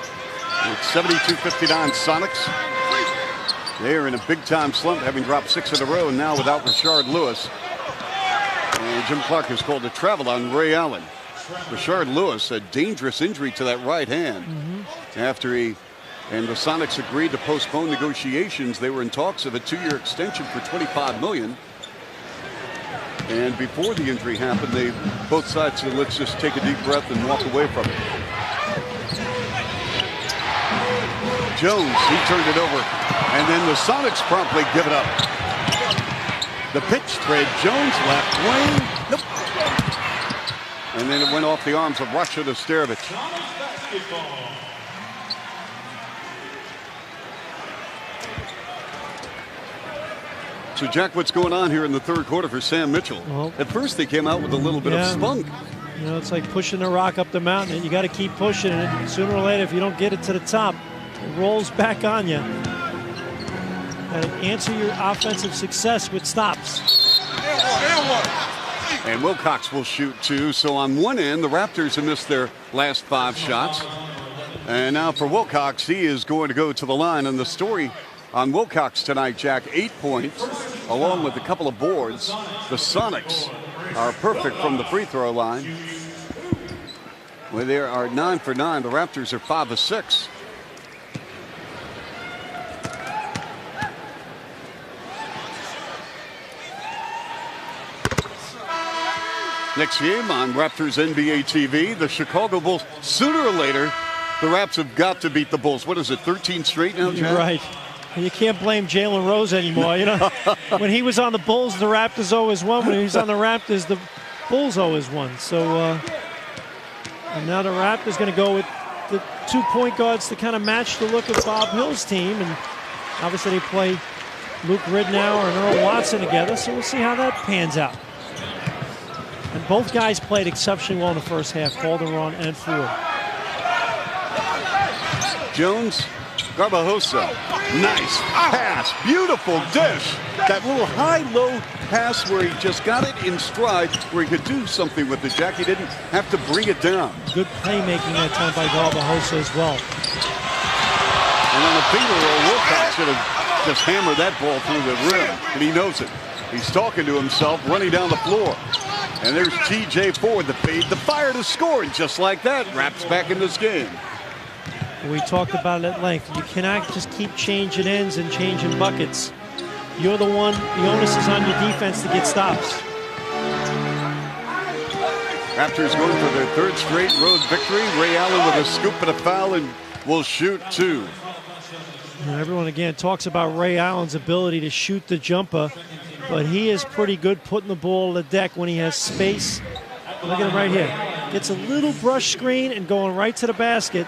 It's 72-59 Sonics. They are in a big-time slump, having dropped 6 in a row, and now without Rashard Lewis. And Jim Clark has called a travel on Ray Allen. Rashard Lewis, a dangerous injury to that right hand. After the Sonics agreed to postpone negotiations. They were in talks of a 2-year extension for $25 million. And before the injury happened, both sides said, let's just take a deep breath and walk away from it. Jones, he turned it over. And then the Sonics promptly give it up. The pitch, Fred Jones, left wing. Nope. And then it went off the arms of Rashid Asterovich. So, Jack, what's going on here in the third quarter for Sam Mitchell? Well, at first, they came out with a little bit of spunk. It's like pushing a rock up the mountain, and you got to keep pushing it. And sooner or later, if you don't get it to the top, it rolls back on you. Got to answer your offensive success with stops. And Wilcox will shoot 2. So on one end, the Raptors have missed their last 5 shots. And now for Wilcox, he is going to go to the line. And the story on Wilcox tonight, Jack, 8 points, along with a couple of boards. The Sonics are perfect from the free throw line, where they are 9 for 9. The Raptors are 5 of 6. Next game on Raptors NBA TV, the Chicago Bulls. Sooner or later, the Raps have got to beat the Bulls. What is it, 13 straight now, Jack? You're right. And you can't blame Jalen Rose anymore. When he was on the Bulls, the Raptors always won. When he was on the Raptors, the Bulls always won. So and now the Raptors going to go with the 2 point guards to kind of match the look of Bob Hill's team. And obviously they play Luke Ridnour and Earl Watson together, so we'll see how that pans out. And both guys played exceptionally well in the first half, Calderon and Ford. Jones, Garbajosa, nice pass, beautiful dish. That little high-low pass where he just got it in stride, where he could do something with it. Jack, he didn't have to bring it down. Good playmaking that time by Garbajosa as well. And on the finger roll, Wilcox should have just hammered that ball through the rim, and he knows it. He's talking to himself, running down the floor. And there's TJ Ford, the fade, the fire to score, and just like that, Raps back in this game. We talked about it at length. You cannot just keep changing ends and changing buckets. You're the one, the onus is on your defense to get stops. Raptors going for their third straight road victory. Ray Allen with a scoop and a foul, and will shoot two. And everyone again talks about Ray Allen's ability to shoot the jumper, but he is pretty good putting the ball on the deck when he has space. Look at him right here. Gets a little brush screen and going right to the basket.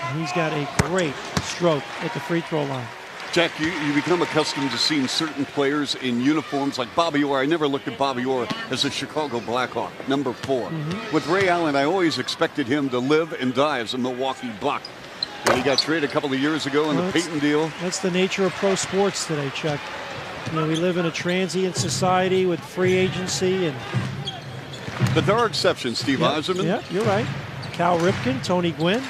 And he's got a great stroke at the free throw line. Jack, you become accustomed to seeing certain players in uniforms like Bobby Orr. I never looked at Bobby Orr as a Chicago Blackhawk, number 4. With Ray Allen, I always expected him to live and die as a Milwaukee Buck. And he got traded a couple of years ago in the Peyton deal. That's the nature of pro sports today, Chuck. You know, we live in a transient society with free agency. But there are exceptions, Steve Eiserman. Yeah, you're right. Cal Ripken, Tony Gwynn.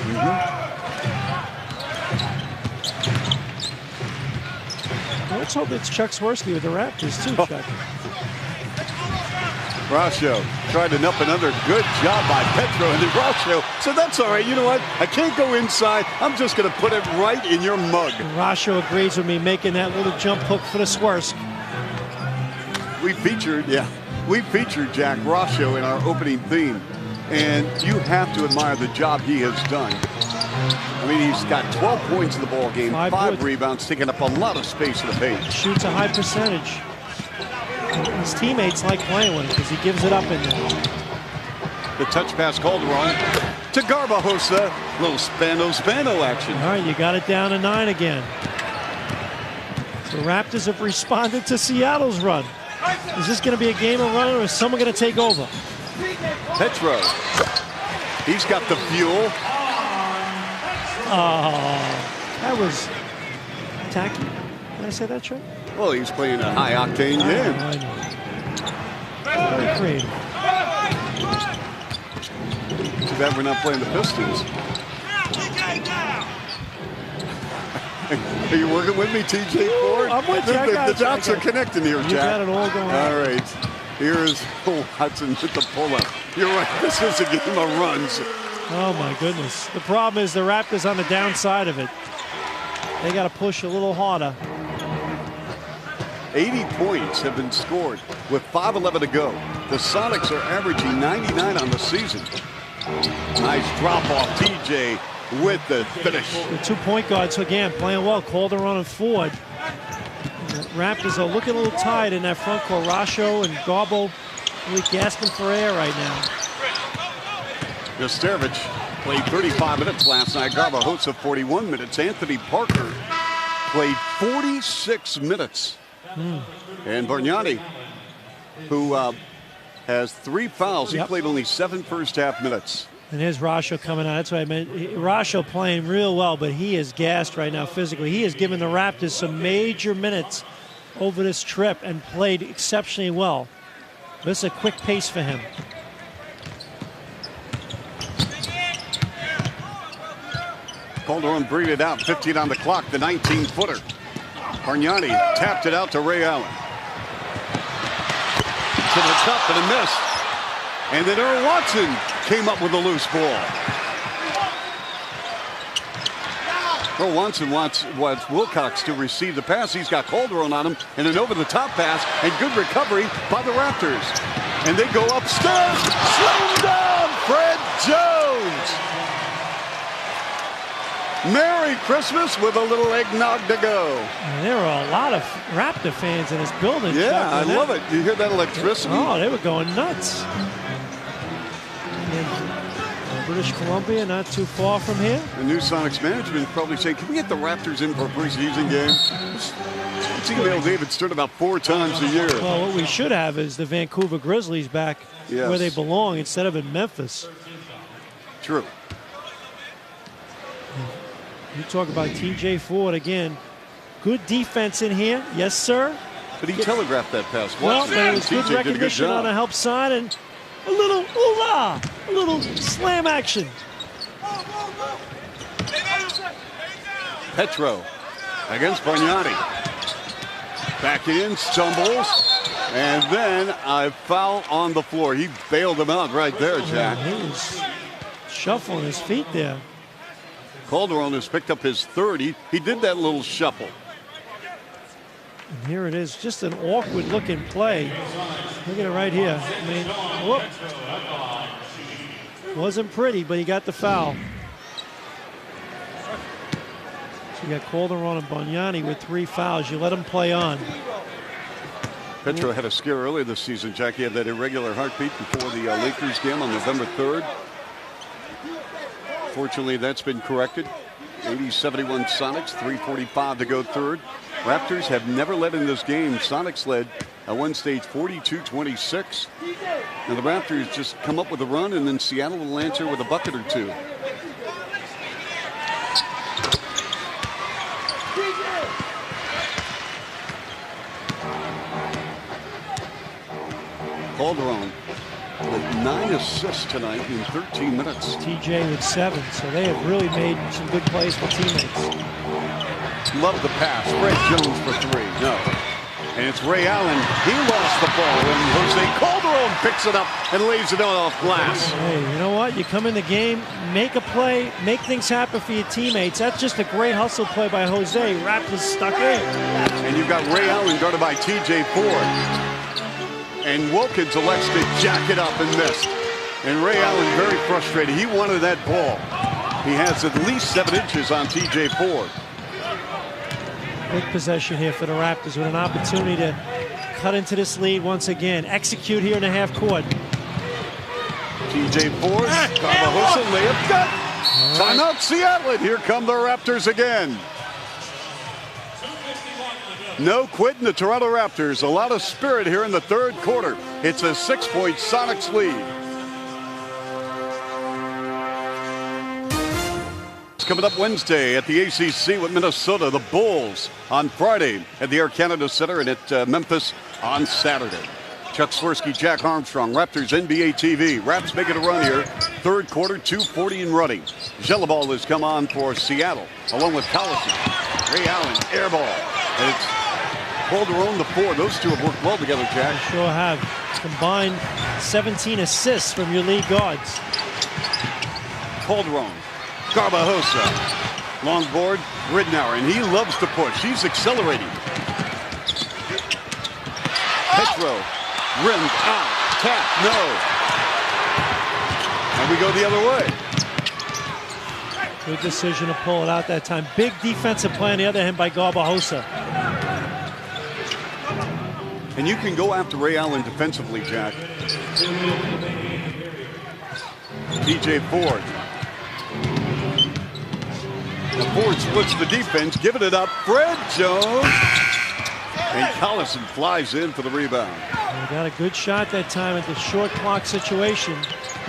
Well, let's hope it's Chuck Swirsky with the Raptors, too, Chuck. Rasho tried to up another good job by Petro, and then Rasho said, that's all right, you know what? I can't go inside. I'm just going to put it right in your mug. And Rasho agrees with me, making that little jump hook for the Swirsky. We featured Jack Rasho in our opening theme, and you have to admire the job he has done. I mean, he's got 12 points in the ball game, 5 rebounds, taking up a lot of space in the paint. Shoots a high percentage. His teammates like playing with him because he gives it up in there. The touch pass Calderon to Garbajosa. Little Spano action. All right, you got it down to 9 again. The Raptors have responded to Seattle's run. Is this going to be a game of run, or is someone going to take over? Petro. He's got the fuel. Oh, that was tacky. Did I say that, Trey? Well, he's playing a high-octane game. I know. Very creative. Too bad we're not playing the Pistons. Are you working with me, TJ Ford? I'm with you. The dots are connecting here, Jack. You got it all going on. All right. Here's Hudson with the pull-up. You're right. This is a game of runs. Oh, my goodness. The problem is the Raptors on the downside of it. They got to push a little harder. 80 points have been scored with 5:11 to go. The Sonics are averaging 99 on the season. Nice drop off, TJ with the finish. The 2 point guards again playing well. Calderon and Ford. The Raptors are looking a little tired in that front court. Rasho and Garbo really gasping for air right now. Nesterovic played 35 minutes last night. Garbajosa 41 minutes. Anthony Parker played 46 minutes. And Bargnani, who has 3 fouls, he played only 7 first-half minutes. And here's Rasho coming out. That's what I meant. Rasho playing real well, but he is gassed right now physically. He has given the Raptors some major minutes over this trip and played exceptionally well. This is a quick pace for him. Calderon breathed it out, 15 on the clock, the 19-footer. Bargnani tapped it out to Ray Allen. To the top and a miss. And then Earl Watson came up with a loose ball. Earl Watson wants Wilcox to receive the pass. He's got Calderon on him. And an over-the-top pass and good recovery by the Raptors. And they go upstairs. Slam down, Fred Jones. Merry Christmas with a little eggnog to go. And there were a lot of Raptor fans in this building. Yeah, Chuck, I love it. You hear that electricity? Oh, they were going nuts. And British Columbia, not too far from here. The new Sonics management probably saying, can we get the Raptors in for a preseason game? Let's email David Stern about 4 times a year. Well, what we should have is the Vancouver Grizzlies back where they belong instead of in Memphis. True. You talk about TJ Ford again. Good defense in here. Yes, sir. But he telegraphed that pass. Well, there was good recognition on a help side and a little ooh-la, a little slam action. Petro against Bargnani. Back in, stumbles, and then a foul on the floor. He bailed him out right there, Jack. He was shuffling his feet there. Calderon has picked up his 30. He did that little shuffle. And here it is, just an awkward looking play. Look at it right here. I mean, whoop. Wasn't pretty, but he got the foul. So you got Calderon and Bargnani with 3 fouls. You let them play on. Petro had a scare earlier this season, Jack. He had that irregular heartbeat before the Lakers game on November 3rd. Fortunately, that's been corrected. 80-71 Sonics, 3:45 to go third. Raptors have never led in this game. Sonics led at one stage 42-26. And the Raptors just come up with a run, and then Seattle will answer with a bucket or two. Calderon with 9 assists tonight in 13 minutes. TJ with 7, so they have really made some good plays for teammates. Love the pass. Fred Jones for 3. No. And it's Ray Allen. He lost the ball, and Jose Calderon picks it up and lays it off glass. Hey, you know what? You come in the game, make a play, make things happen for your teammates. That's just a great hustle play by Jose. Raptors stuck in. And you've got Ray Allen guarded by TJ Ford. And Wilkins elects to jack it up and missed. And Ray Allen very frustrated. He wanted that ball. He has at least 7 inches on TJ Ford. Big possession here for the Raptors with an opportunity to cut into this lead once again. Execute here in the half court. TJ Ford, Carvajosa layup cut. Timeout Seattle, and here come the Raptors again. No quitting the Toronto Raptors. A lot of spirit here in the third quarter. It's a 6-point Sonics lead. It's coming up Wednesday at the ACC with Minnesota. The Bulls on Friday at the Air Canada Center, and at Memphis on Saturday. Chuck Swirsky, Jack Armstrong, Raptors NBA TV. Raps making a run here. Third quarter, 2:40 and running. Gelaball has come on for Seattle, along with Collison. Ray Allen, air ball. And it's Calderon the 4. Those two have worked well together, Jack. They sure have. Combined 17 assists from your lead guards. Calderon, Carvajosa, long board, Ridnour, and he loves to push. He's accelerating. Petro, rimmed out, tap, no. And we go the other way. Good decision to pull it out that time. Big defensive play on the other hand by Carvajosa. And you can go after Ray Allen defensively, Jack. TJ Ford. The Ford splits the defense, giving it up. Fred Jones. And Collison flies in for the rebound. They got a good shot that time at the short clock situation.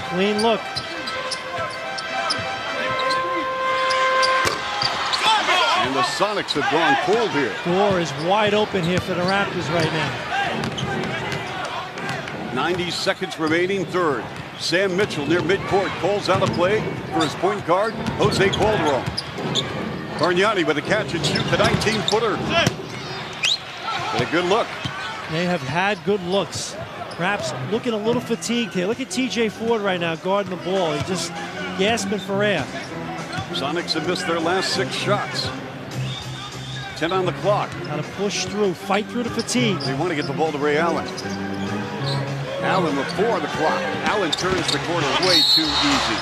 Clean look. And the Sonics have gone cold here. Door is wide open here for the Raptors right now. 90 seconds remaining, third. Sam Mitchell near midcourt calls out a play for his point guard, Jose Calderon. Bargnani with a catch and shoot, the 19-footer. And a good look. They have had good looks. Raps looking a little fatigued here. Look at TJ Ford right now guarding the ball. He's just gasping for air. Sonics have missed their last 6 shots. 10 on the clock. Got to push through, fight through the fatigue. They want to get the ball to Ray Allen. Allen with 4 on the clock. Allen turns the corner way too easy.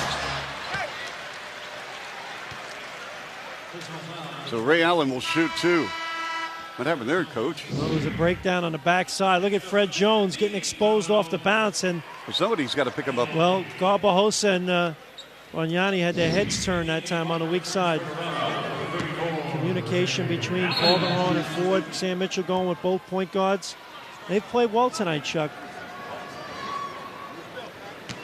So Ray Allen will shoot 2. What happened there, Coach? Well, it was a breakdown on the backside. Look at Fred Jones getting exposed off the bounce. And well, somebody's got to pick him up. well, Garbajosa and Bargnani had their heads turned that time on the weak side. Communication between Calderon and Ford. Sam Mitchell going with both point guards. They've played well tonight, Chuck.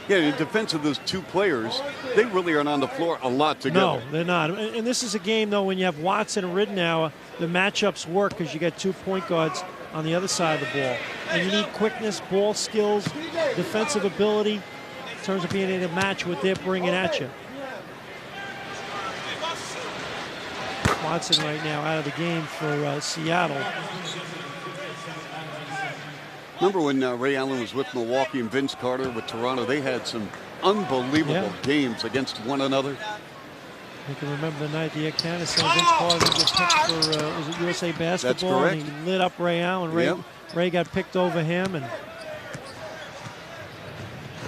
Yeah, in defense of those 2 players, they really aren't on the floor a lot together. No, they're not. And this is a game, though, when you have Watson and Ridnour, the matchups work because you got 2 point guards on the other side of the ball. And you need quickness, ball skills, defensive ability in terms of being able to match what they're bringing at you. Watson right now out of the game for Seattle. Remember when Ray Allen was with Milwaukee and Vince Carter with Toronto? They had some unbelievable games against one another. You can remember the night the Candace and Vince Carter got picked for was it USA Basketball? That's and he lit up Ray Allen. Ray got picked over him. And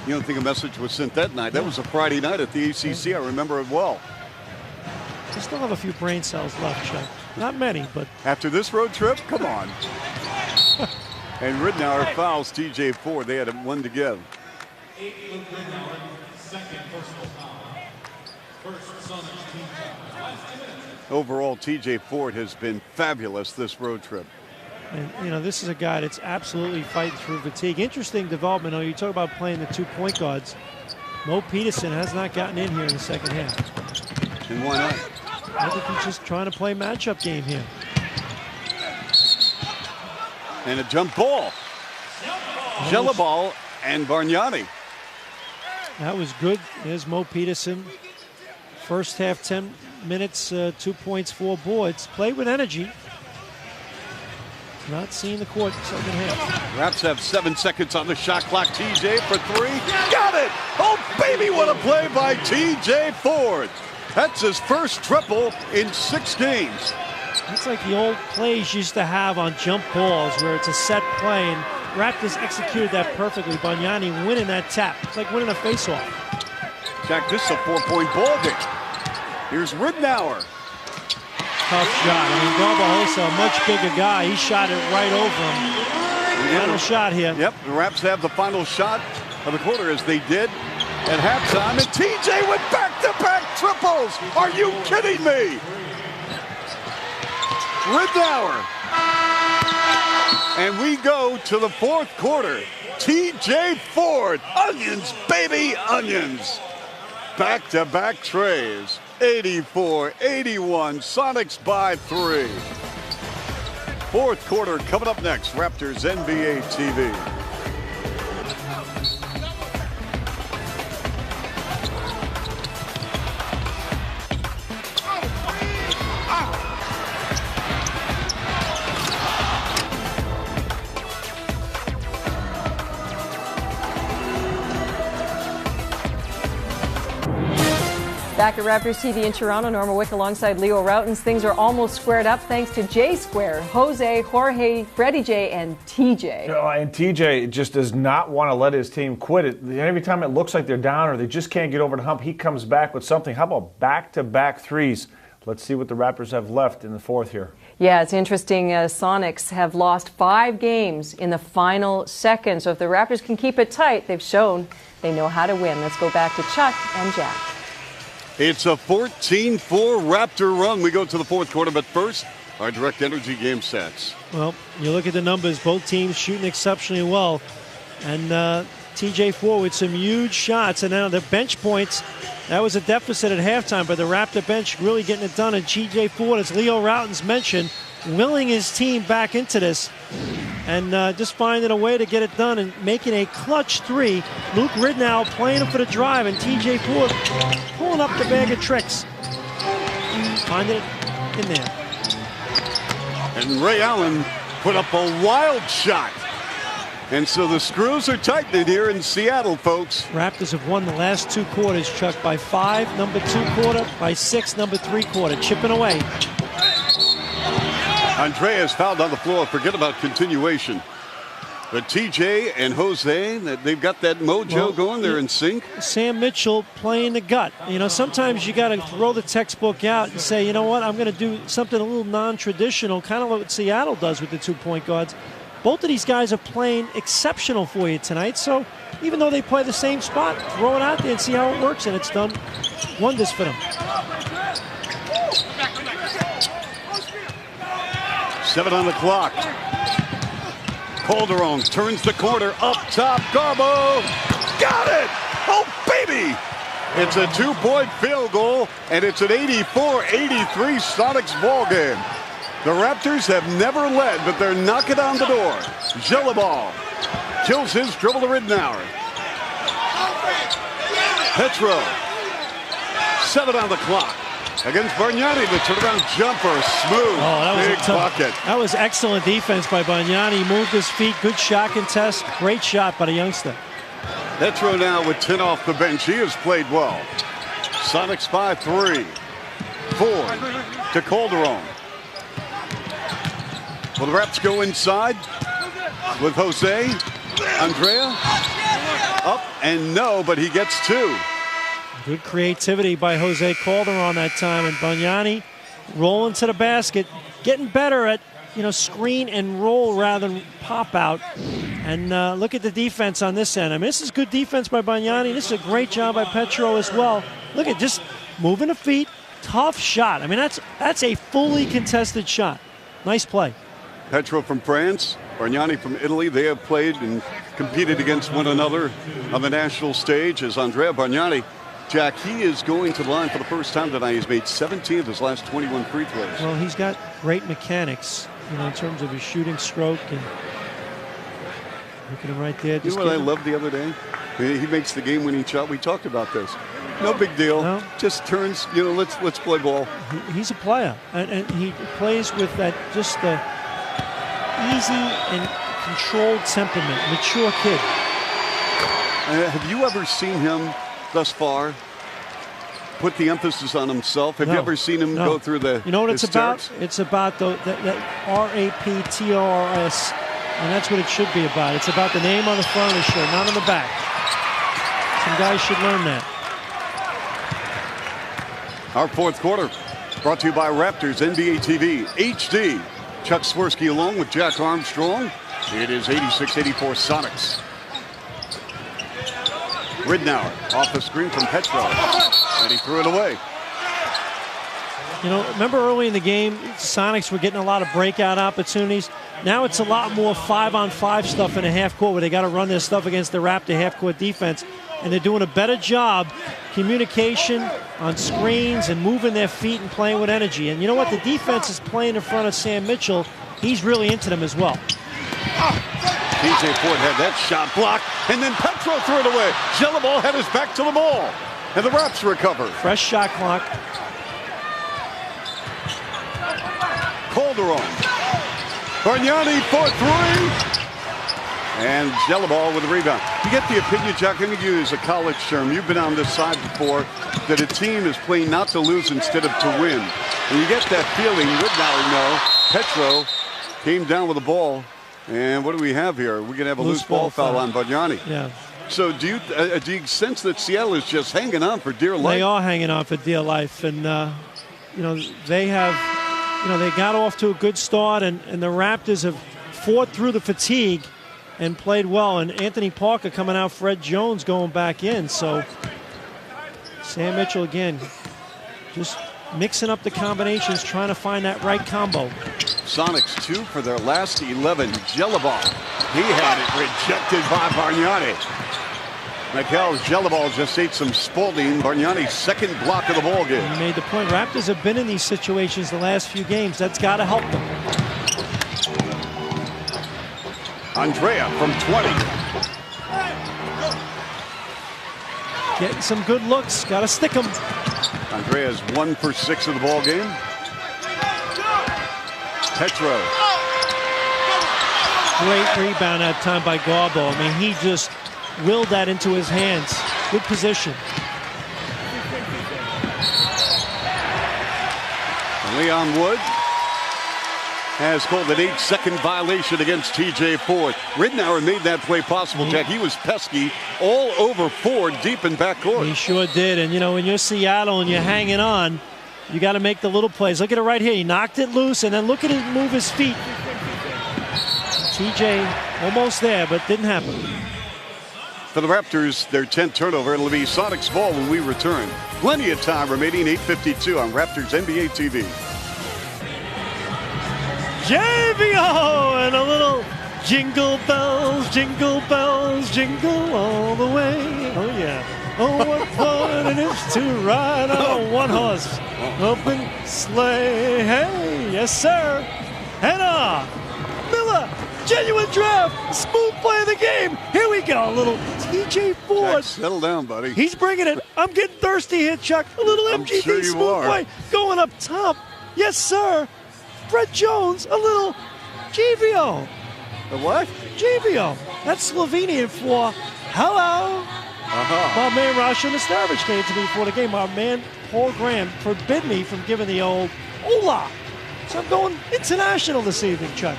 you don't think a message was sent that night? That was a Friday night at the ACC. I remember it well. they still have a few brain cells left, Chuck. Not many, but After this road trip, come on. And Ridnour fouls TJ Ford. They had one to give. Overall, TJ Ford has been fabulous this road trip. and, you know, this is a guy that's absolutely fighting through fatigue. Interesting development. You talk about playing the 2 point guards. Mo Peterson has not gotten in here in the second half. And why not? I think he's just trying to play matchup game here. And a jump ball. Jelabal and Bargnani. That was good. There's Mo Peterson. First half, 10 minutes, 2 points, 4 boards. Played with energy. Not seeing the court second half. Raps have 7 seconds on the shot clock. TJ for 3. Got it! Oh, baby, what a play by TJ Ford. That's his first triple in 6 games. It's like the old plays used to have on jump balls where it's a set play, and Raptors executed that perfectly. Bargnani winning that tap. It's like winning a faceoff. Jack, this is a 4-point ball game. Here's Ridnour. Tough shot. I mean, Garbajosa, a much bigger guy. He shot it right over him. Final shot here. Yep, the Raps have the final shot of the quarter as they did at halftime. And TJ with back-to-back triples. Are you kidding me? Ridnour. And we go to the fourth quarter. TJ Ford. Onions, baby, onions. Back-to-back trays. 84-81. Sonics by 3. Fourth quarter coming up next. Raptors NBA TV. Back at Raptors TV in Toronto, Norma Wick alongside Leo Routens. Things are almost squared up thanks to J Square. Jose, Jorge, Freddie J, and TJ. And TJ just does not want to let his team quit it. Every time it looks like they're down or they just can't get over the hump, he comes back with something. How about back-to-back threes? Let's see what the Raptors have left in the fourth here. Yeah, it's interesting. Sonics have lost 5 games in the final second. So if the Raptors can keep it tight, they've shown they know how to win. Let's go back to Chuck and Jack. It's a 14-4 Raptor run. We go to the fourth quarter, but first, our direct energy game sets. Well, you look at the numbers, both teams shooting exceptionally well. And TJ Ford with some huge shots. And now the bench points, that was a deficit at halftime, but the Raptor bench really getting it done. And TJ Ford, as Leo Routens mentioned, willing his team back into this. And just finding a way to get it done and making a clutch 3. Luke Ridnour playing him for the drive, and TJ Ford pulling up the bag of tricks. Finding it in there. And Ray Allen put up a wild shot. And so the screws are tightening here in Seattle, folks. Raptors have won the last 2 quarters, Chuck, by 5, number 2 quarter, by 6, number 3 quarter, chipping away. Andreas fouled on the floor. Forget about continuation. But TJ and Jose, they've got that mojo going. They're in sync. Sam Mitchell playing the gut. Sometimes you got to throw the textbook out and say, you know what, I'm going to do something a little non-traditional, kind of what Seattle does with the 2-point guards. Both of these guys are playing exceptional for you tonight. So even though they play the same spot, throw it out there and see how it works, and it's done wonders for them. 7 on the clock. Calderon turns the corner, up top, Garbo, got it! Oh, baby! It's a 2-point field goal, and it's an 84-83 Sonics ball game. The Raptors have never led, but they're knocking on the door. Gelabal kills his dribble to Ridnour. Petro, 7 on the clock. Against Bargnani, the turnaround jumper, smooth, big bucket. That was excellent defense by Bargnani. Moved his feet, good shot contest, great shot by the youngster. Petro now with 10 off the bench. He has played well. Sonics 5-3. 4 to Calderon. Will the Raps go inside with Jose? Andrea? Up and no, but he gets 2. Good creativity by Jose Calderon that time, and Bargnani rolling to the basket, getting better at screen and roll rather than pop out. And look at the defense on this end. I mean, this is good defense by Bargnani. This is a great job by Petro as well. Look at just moving the feet, tough shot. I mean, that's a fully contested shot. Nice play. Petro from France, Bargnani from Italy. They have played and competed against one another on the national stage. As Andrea Bargnani, Jack, he is going to the line for the first time tonight. He's made 17 of his last 21 free throws. Well, he's got great mechanics, in terms of his shooting stroke. And look at him right there. You know what I loved the other day? He makes the game-winning shot. We talked about this. No big deal. No. Just turns, let's play ball. He's a player, and he plays with that just the easy and controlled temperament, mature kid. Have you ever seen him thus far put the emphasis on himself? Have you ever seen him go through the You know what it's about? starts? It's about the RAPTORS, and that's what it should be about. It's about the name on the front of the shirt, not on the back. Some guys should learn that. Our fourth quarter brought to you by Raptors NBA TV HD. Chuck Swirsky along with Jack Armstrong. It is 86-84 Sonics. Ridnour off the screen from Petro, and he threw it away. Remember early in the game, Sonics were getting a lot of breakout opportunities. Now it's a lot more 5-on-5 stuff in the half court where they got to run their stuff against the Raptor half court defense, and they're doing a better job communication on screens and moving their feet and playing with energy. And you know what? The defense is playing in front of Sam Mitchell. He's really into them as well. TJ Ford had that shot blocked, and then Petro threw it away. Gelabal had his back to the ball, and the Raps recover. Fresh shot clock. Calderon. Bargnani for 3. And Gelabal with a rebound. You get the opinion, Jack, I'm going to use a college term. You've been on this side before, that a team is playing not to lose instead of to win. And you get that feeling. Petro came down with the ball. And what do we have here? We're going to have a loose ball foul on Bargnani. Yeah. So do you sense that Seattle is just hanging on for dear life? They are hanging on for dear life. And, they have, they got off to a good start. And the Raptors have fought through the fatigue and played well. And Anthony Parker coming out, Fred Jones going back in. So Sam Mitchell again, just mixing up the combinations, trying to find that right combo. Sonics 2 for their last 11. Gelabal, he had it rejected by Bargnani. Mikhail Gelabal just ate some Spalding. Bargnani's second block of the ball game. He made the point. Raptors have been in these situations the last few games. That's got to help them. Andrea from 20. Getting some good looks. Got to stick them. Andrea's 1 for 6 of the ball game. Petro. Great rebound that time by Garbo. I mean, he just willed that into his hands. Good position. Leon Wood. has called an 8-second violation against TJ Ford. Ridnour made that play possible, Jack. He was pesky all over Ford deep in backcourt. He sure did. And, you know, when you're Seattle and you're hanging on, you got to make the little plays. Look at it right here. He knocked it loose, and then look at him move his feet. TJ almost there, but didn't happen. For the Raptors, their 10th turnover. It'll be Sonics ball when we return. Plenty of time remaining, 8:52 on Raptors NBA TV. JVO and a little jingle bells, jingle all the way. Oh, yeah. Oh, what fun it is to ride on a one-horse open sleigh. Hey, yes, sir. Hannah Miller, genuine draft, smooth play of the game. Here we go, a little TJ Ford. Jack, settle down, buddy. He's bringing it. I'm getting thirsty here, Chuck. A little MGD sure you smooth are. play going up top. Yes, sir. Fred Jones, a little GVO. The what? GVO. That's Slovenian for hello. My man Rasha Nestarovic came to me before the game. My man Paul Graham forbid me from giving the old hola. So I'm going international this evening, Chuck.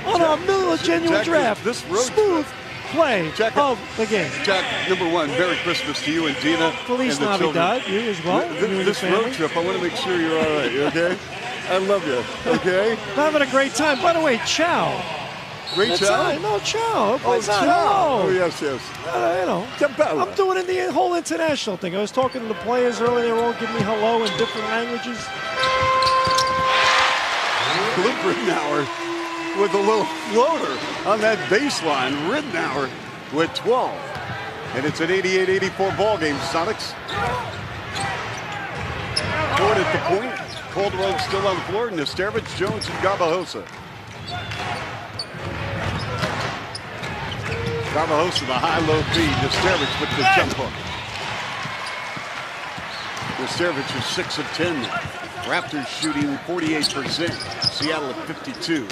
On our Miller genuine Jack, draft. this road smooth play Jack, of the game. Jack, number one, Merry Christmas to you and Dina. Feliz and the children. Navidad, you as well. You and your This family. road trip, I want to make sure you're all right. You okay? I love you. Okay? I'm having a great time. By the way, ciao. Great That's job. right. No, ciao. Oh, Ciao. ciao. Oh, yes, yes. You know, Ciao. I'm doing it the whole international thing. I was talking to the players earlier. They were all giving me hello in different languages. Luke Ridnour with a little floater on that baseline. Ridnour with 12. And it's an 88-84 ball game, Sonics. Ford at the point. Calderon still on the floor. Nestarovic, Jones, and Garbajosa. Garbajosa, the high-low feed. Nestarovic with the jump hook. Nestarovic is 6 of 10 now. Raptors shooting 48%. Seattle at 52.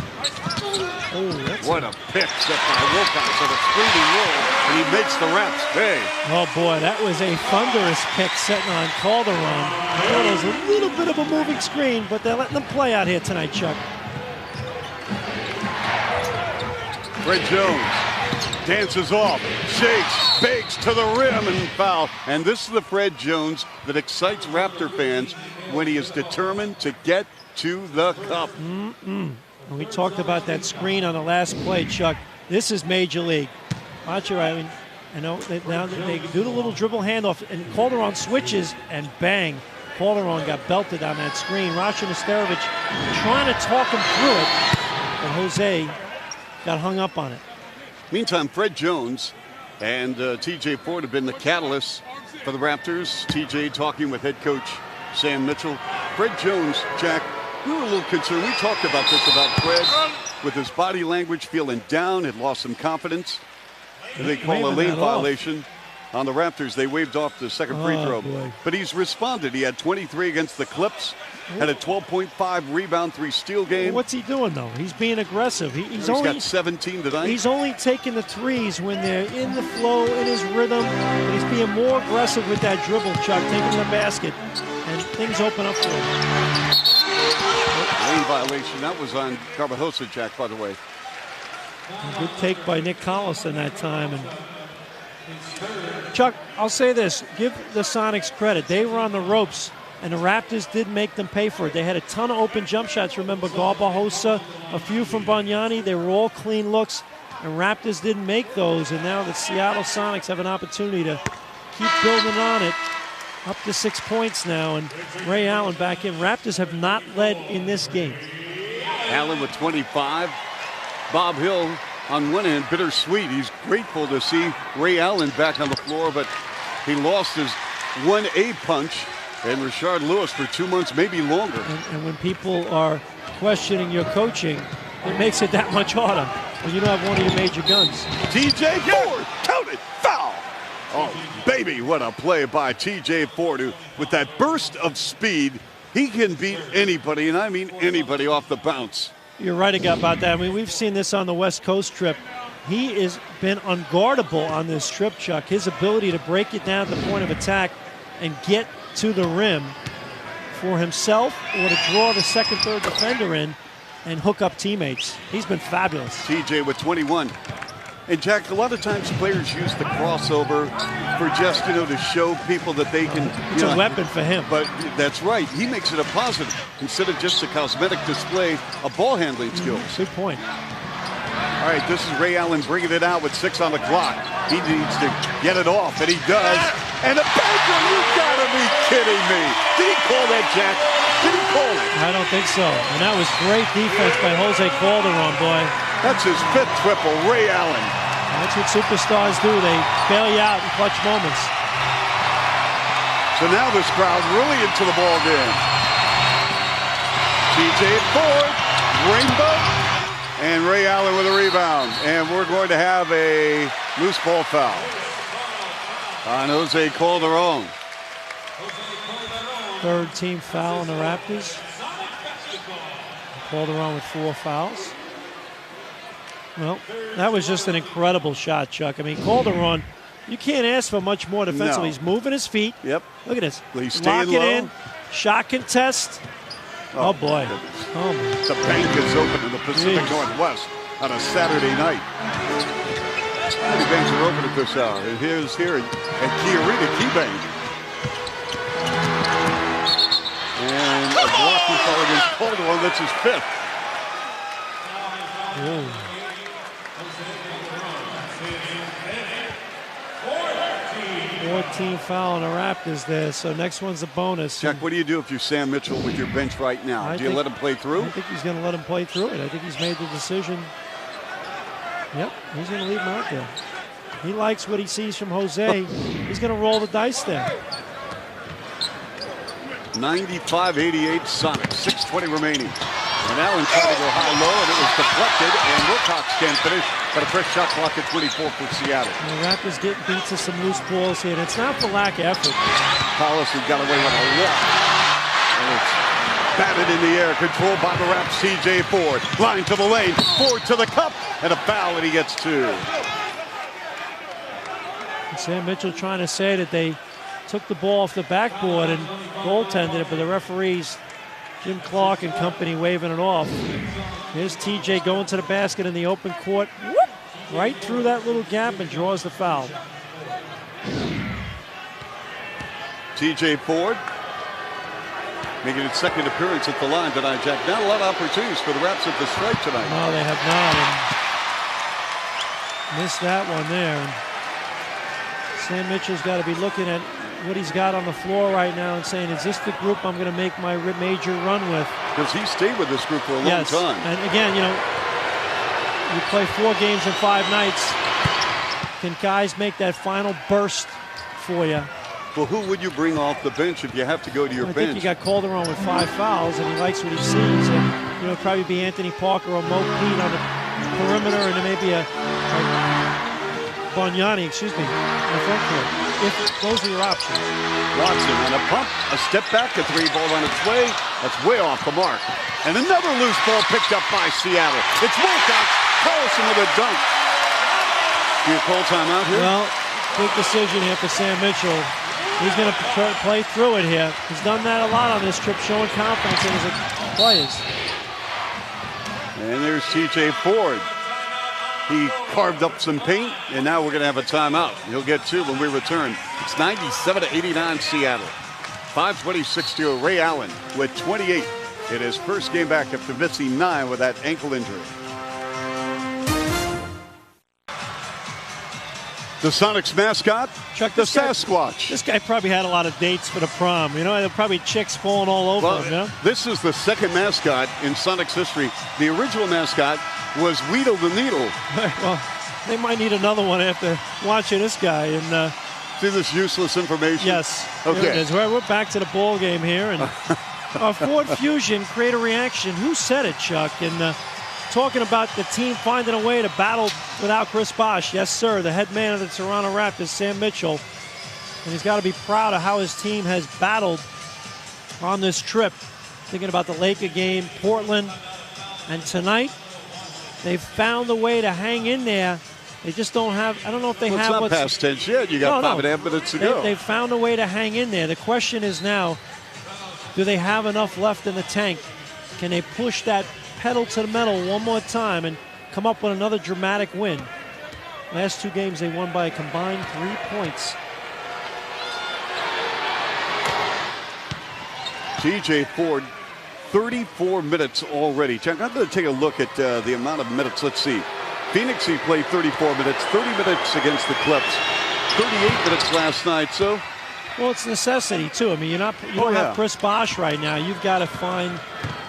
What a pick set by Wilcox on a screening roll, and he makes the Raps pay. Oh, boy, that was a thunderous pick setting on Calderon. I thought it was a little bit of a moving screen, but they're letting them play out here tonight, Chuck. Fred Jones dances off, shakes, bakes to the rim and foul. And this is the Fred Jones that excites Raptor fans when he is determined to get to the cup. We talked about that screen on the last play, Chuck. This is Major League. Watch your, I mean, I know now they do the little dribble handoff, and Calderon switches, and bang, Calderon got belted on that screen. Rasha Nestarovic trying to talk him through it, and Jose got hung up on it. Meantime, Fred Jones and TJ Ford have been the catalysts for the Raptors. TJ talking with head coach Sam Mitchell. Fred Jones, Jack, we were a little concerned. We talked about this about Fred with his body language, feeling down, had lost some confidence. They call a lane violation on the Raptors. They waved off the second free throw. Boy. But he's responded. He had 23 against the Clips, had a 12.5 rebound, 3 steal game. What's he doing, though? He's being aggressive. He's got 17 tonight. He's only taking the threes when they're in the flow, in his rhythm. But he's being more aggressive with that dribble, Chuck, taking the basket. And things open up for him. Lane violation. That was on Garbajosa, Jack, by the way. A good take by Nick Collison that time. And Chuck, I'll say this. Give the Sonics credit. They were on the ropes, and the Raptors did make them pay for it. They had a ton of open jump shots. Remember Garbajosa, a few from Bargnani. They were all clean looks, and Raptors didn't make those. And now the Seattle Sonics have an opportunity to keep building on it. Up to 6 points now, and Ray Allen back in. Raptors have not led in this game. Allen with 25. Bob Hill on one end, bittersweet. He's grateful to see Ray Allen back on the floor, but he lost his 1A punch and Rashard Lewis for 2 months, maybe longer. And when people are questioning your coaching, it makes it that much harder when you don't have one of your major guns. TJ Ford, counted, foul. Oh, baby, what a play by TJ Ford, who, with that burst of speed, he can beat anybody, and I mean anybody, off the bounce. You're right about that. I mean, we've seen this on the West Coast trip. He has been unguardable on this trip, Chuck. His ability to break it down at the point of attack and get to the rim for himself or to draw the second, third defender in and hook up teammates. He's been fabulous. TJ with 21. And Jack, a lot of times players use the crossover for just, to show people that they can. It's a weapon for him. But that's right. He makes it a positive instead of just a cosmetic display of ball handling skills. Good point. All right, this is Ray Allen bringing it out with 6 on the clock. He needs to get it off, and he does. And a banker, you gotta be kidding me. Did he call that, Jack? Did he call it? I don't think so. And that was great defense by Jose Calderon, boy. That's his 5th triple, Ray Allen. That's what superstars do. They bail you out in clutch moments. So now this crowd really into the ball game. TJ at 4, Rainbow, and Ray Allen with a rebound. And we're going to have a loose ball foul on Jose Calderon. Third team foul on the Raptors. Calderon with 4 fouls. Well, that was just an incredible shot, Chuck. I mean, Calderon, you can't ask for much more defensively. No. He's moving his feet. Yep. Look at this. He's Lock staying it low. in. Shot contest. Oh boy. Goodness. Oh, my. The bank is open in the Pacific Jeez. Northwest on a Saturday night. Many banks are open at this hour. And here's here at Key Arena, Key Bank. And a blocking foul against Calderon. That's his 5th. Ooh. 14 foul on the Raptors there, so next one's a bonus. Jack, what do you do if you're Sam Mitchell with your bench right now? I Do you think- let him play through? I think he's going to let him play through it. I think he's made the decision. Yep, he's going to leave him out there. He likes what he sees from Jose. He's going to roll the dice there. 95-88 Sonics, 6:20 remaining. And Allen tried to go high-low, and it was deflected, and Wilcox can't finish. But a fresh shot clock at 24 for Seattle. And the Raptors getting beat to some loose balls here, and it's not for lack of effort. Policy got away with a walk. And it's batted in the air, controlled by the Raps, TJ Ford. Line to the lane, Ford to the cup, and a foul, and he gets 2. And Sam Mitchell trying to say that they took the ball off the backboard and goaltended it, but the referees, Jim Clark and company, waving it off. Here's TJ going to the basket in the open court. Whoop! Right through that little gap and draws the foul. TJ Ford making its 2nd appearance at the line tonight, Jack. Not a lot of opportunities for the Raps at the stripe tonight. No, they have not. And missed that one there. And Sam Mitchell's got to be looking at what he's got on the floor right now and saying, is this the group I'm going to make my major run with? Because he stayed with this group for a long Yes. time. And again, you play 4 games in 5 nights. Can guys make that final burst for you? Well, who would you bring off the bench if you have to go to your I bench? think you got Calderon with 5 fouls, and he likes what he sees. And it'll probably be Anthony Parker or Mo Pete on the perimeter, and there may be a Bonyani, on the front court. If those are your options. Watson on a pump, a step back, a 3 ball on its way. That's way off the mark. And another loose ball picked up by Seattle. It's Wilcox. Collison with a dunk. Do you call timeout here? Well, big decision here for Sam Mitchell. He's going to play through it here. He's done that a lot on this trip, showing confidence in his players. And there's TJ Ford. He carved up some paint, and now we're going to have a timeout. He'll get 2 when we return. It's 97-89 Seattle. 5:26 to Ray Allen with 28 in his first game back after missing 9 with that ankle injury. The Sonics mascot, Chuck, the this guy- Sasquatch. This guy probably had a lot of dates for the prom. There are probably chicks falling all over him. This is the 2nd mascot in Sonics history. The original mascot was Weedle the Needle. Well, they might need another one after watching this guy. And See this useless information? yes, Okay. Here it is. We're back to the ball game here, and Ford Fusion create a reaction. Who said it, Chuck? And talking about the team finding a way to battle without Chris Bosh. Yes, sir. The head man of the Toronto Raptors, Sam Mitchell, and he's got to be proud of how his team has battled on this trip. Thinking about the Laker game, Portland, and tonight. They've found a way to hang in there. They just don't have, I don't know if they have It's not what's... past tense yet. You got 5.5 minutes to go. They've found a way to hang in there. The question is now, do they have enough left in the tank? Can they push that pedal to the metal one more time and come up with another dramatic win. Last 2 games they won by a combined 3 points. TJ Ford, 34 minutes already. Chuck, I'm going to take a look at the amount of minutes. Let's see. Phoenix, he played 34 minutes, 30 minutes against the Clips, 38 minutes last night. So, well, it's necessity too. I mean, you don't have Chris Bosh right now. You've got to find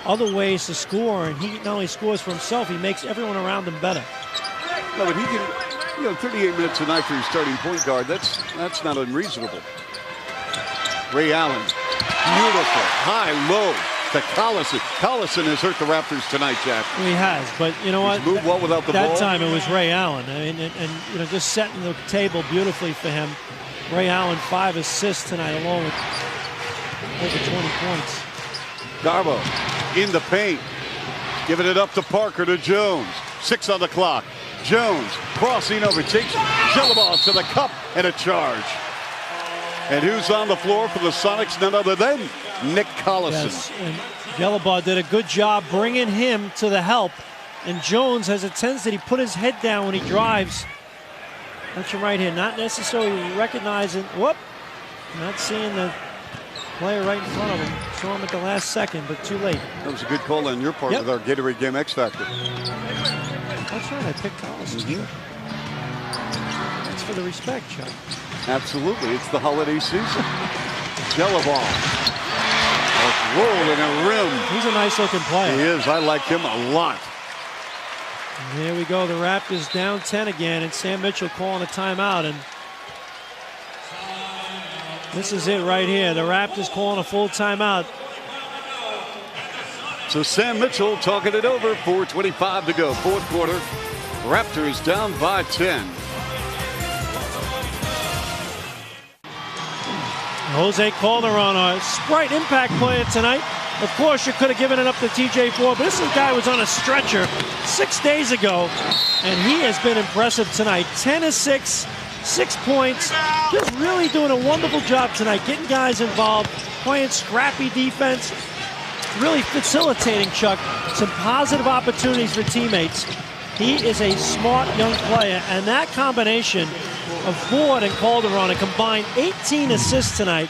other ways to score, and he not only scores for himself, he makes everyone around him better. No, but he can, 38 minutes a night for your starting point guard. That's not unreasonable. Ray Allen, beautiful, high, low to Collison. Collison has hurt the Raptors tonight, Jack. He has, but you know what? He's moved well without the ball. That time it was Ray Allen, and just setting the table beautifully for him. Ray Allen, 5 assists tonight, along with over 20 points. Garbo in the paint, giving it up to Parker to Jones. 6 on the clock. Jones crossing over, takes Gelaball to the cup and a charge. And who's on the floor for the Sonics? None other than Nick Collison. Yes, and Gelaball did a good job bringing him to the help. And Jones has a tendency to put his head down when he drives. That's your right here, not necessarily recognizing, not seeing the player right in front of him. Saw him at the last second, but too late. That was a good call on your part with our Gatorade Game X Factor. That's right, I picked Collison. That's for the respect, Chuck. Absolutely, it's the holiday season. Gelaball. A roll and a rim. He's a nice looking player. He is, I like him a lot. And here we go, the Raptors down 10 again, and Sam Mitchell calling a timeout. And this is it right here. The Raptors calling a full timeout. So Sam Mitchell talking it over. 4:25 to go, fourth quarter. Raptors down by 10. Jose Calderon, a Sprite impact player tonight. Of course, you could have given it up to TJ Ford, but this guy was on a stretcher 6 days ago, and he has been impressive tonight. 10 of 6, 6 points. Just really doing a wonderful job tonight, getting guys involved, playing scrappy defense, really facilitating, Chuck, some positive opportunities for teammates. He is a smart young player, and that combination of Ford and Calderon, a combined 18 assists tonight.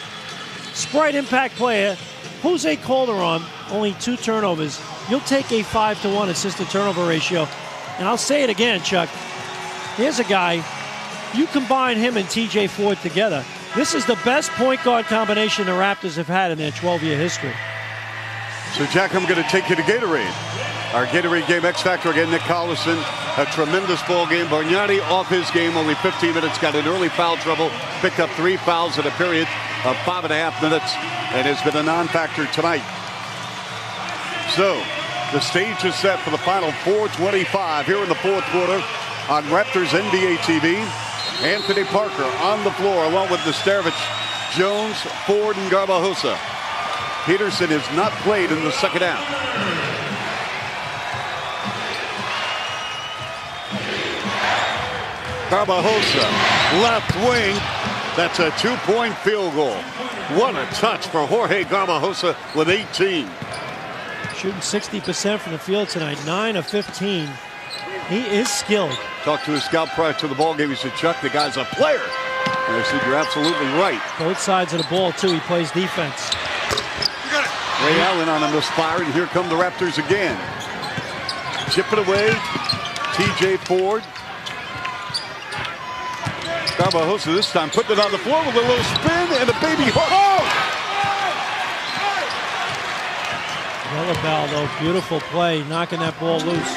Sprite impact player, Jose Calderon, only 2 turnovers. You'll take a 5-to-1 assist-to-turnover ratio. And I'll say it again, Chuck. Here's a guy, you combine him and TJ Ford together. This is the best point guard combination the Raptors have had in their 12-year history. So, Jack, I'm going to take you to Gatorade. Our Gatorade Game X Factor again, Nick Collison. A tremendous ball game. Bargnani off his game, only 15 minutes, got in early foul trouble, picked up 3 fouls in a period of 5.5 minutes, and has been a non-factor tonight. So, the stage is set for the final 4:25 here in the fourth quarter on Raptors NBA TV. Anthony Parker on the floor along with Nesterovic, Jones, Ford, and Garbajosa. Peterson has not played in the second half. Garbajosa, left wing. That's a 2-point field goal. What a touch for Jorge Garbajosa with 18. Shooting 60% from the field tonight, 9 of 15. He is skilled. Talked to his scout prior to the ball game. He said, Chuck, the guy's a player. And I said, you're absolutely right. Both sides of the ball, too. He plays defense. Ray Allen on a misfire, and here come the Raptors again. Chip it away. TJ Ford. Garbajosa this time putting it on the floor with a little spin and a baby hook. Oh! Gelaball, though, beautiful play, knocking that ball loose.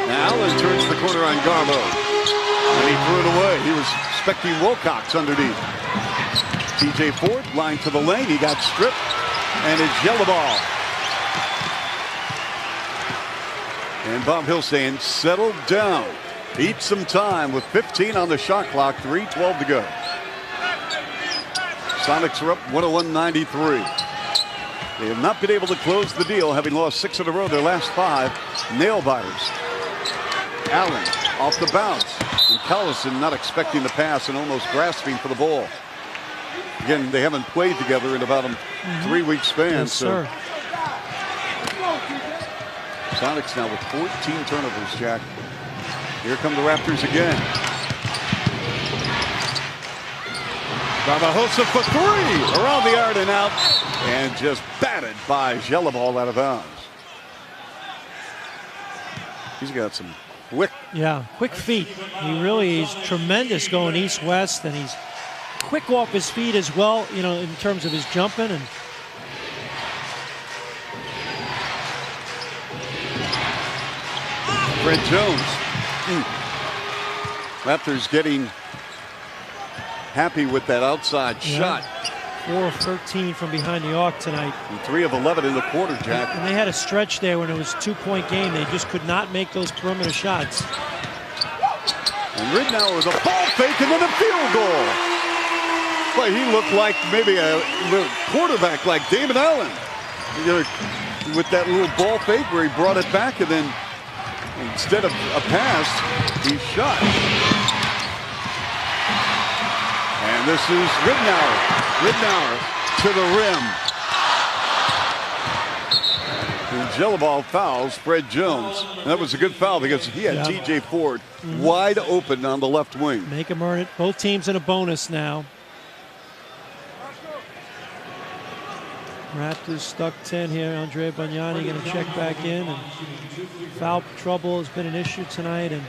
Now Allen turns the corner on Garbo. And he threw it away. He was expecting Wilcox underneath. TJ Ford, line to the lane. He got stripped. And it's Gelaball. And Bob Hill saying, settle down. Eat some time with 15 on the shot clock, 3:12 to go. Sonics are up 101-93. They have not been able to close the deal, having lost 6 in a row, their last 5 nail biters. Allen off the bounce. And Collison not expecting the pass and almost grasping for the ball. Again, they haven't played together in about a 3-week span. Yes, sir. Sonics now with 14 turnovers, Jack. Here come the Raptors again. Barbosa for three. Around the iron and out. And just batted by Gelaball out of bounds. He's got some quick feet. He's tremendous going east-west, and he's quick off his feet as well, in terms of his jumping. And Fred Jones. Raptors getting happy with that outside shot. 4 of 13 from behind the arc tonight. And 3 of 11 in the quarter, Jack. And they had a stretch there when it was a 2-point game. They just could not make those perimeter shots. And Ridnour with a ball fake and then a field goal. Well, he looked like maybe a little quarterback like Damon Allen. With that little ball fake where he brought it back and then instead of a pass, he shot. And this is Ridnour. Ridnour to the rim. And Gelaball fouls Fred Jones. And that was a good foul because he had TJ Ford wide open on the left wing. Make him earn it. Both teams in a bonus now. Raptors stuck 10 here. Andre Bagnani going to check back in. And foul trouble has been an issue tonight. And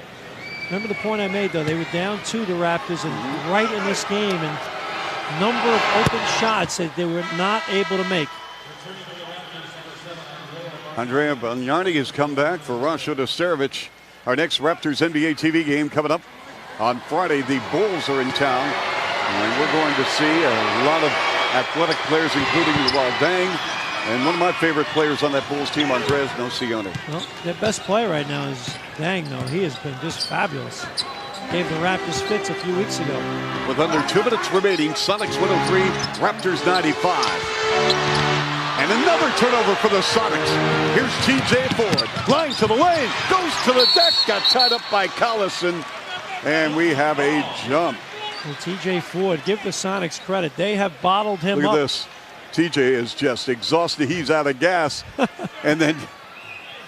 remember the point I made, though. They were down 2 to Raptors, and right in this game, and number of open shots that they were not able to make. Andrea Bagnani has come back for Rasho Nesterovic. Our next Raptors NBA TV game coming up on Friday. The Bulls are in town, and we're going to see a lot of athletic players, including Luol Deng, and one of my favorite players on that Bulls team, Andreas Nocioni. Well, their best player right now is Deng, though. He has been just fabulous. Gave the Raptors fits a few weeks ago. With under 2 minutes remaining, Sonics 103, Raptors 95. And another turnover for the Sonics. Here's TJ Ford. Line to the lane. Goes to the deck. Got tied up by Collison. And we have a jump. Well, TJ Ford, give the Sonics credit. They have bottled him up. Look at this. TJ is just exhausted. He's out of gas. And then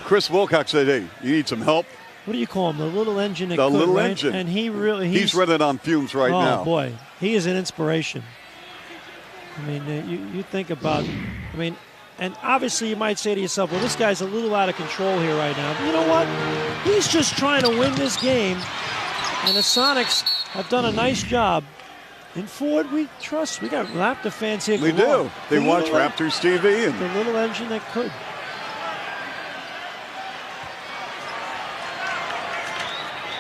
Chris Wilcox said, hey, you need some help? What do you call him? The little engine that the could, little right? engine. And he's running on fumes right now. Oh, boy. He is an inspiration. I mean, you think about, and obviously you might say to yourself, well, this guy's a little out of control here right now. But you know what? He's just trying to win this game. And the Sonics have done a nice job. In Ford, we trust. We got Raptor fans here. We do. They watch Raptors TV. And the little engine that could.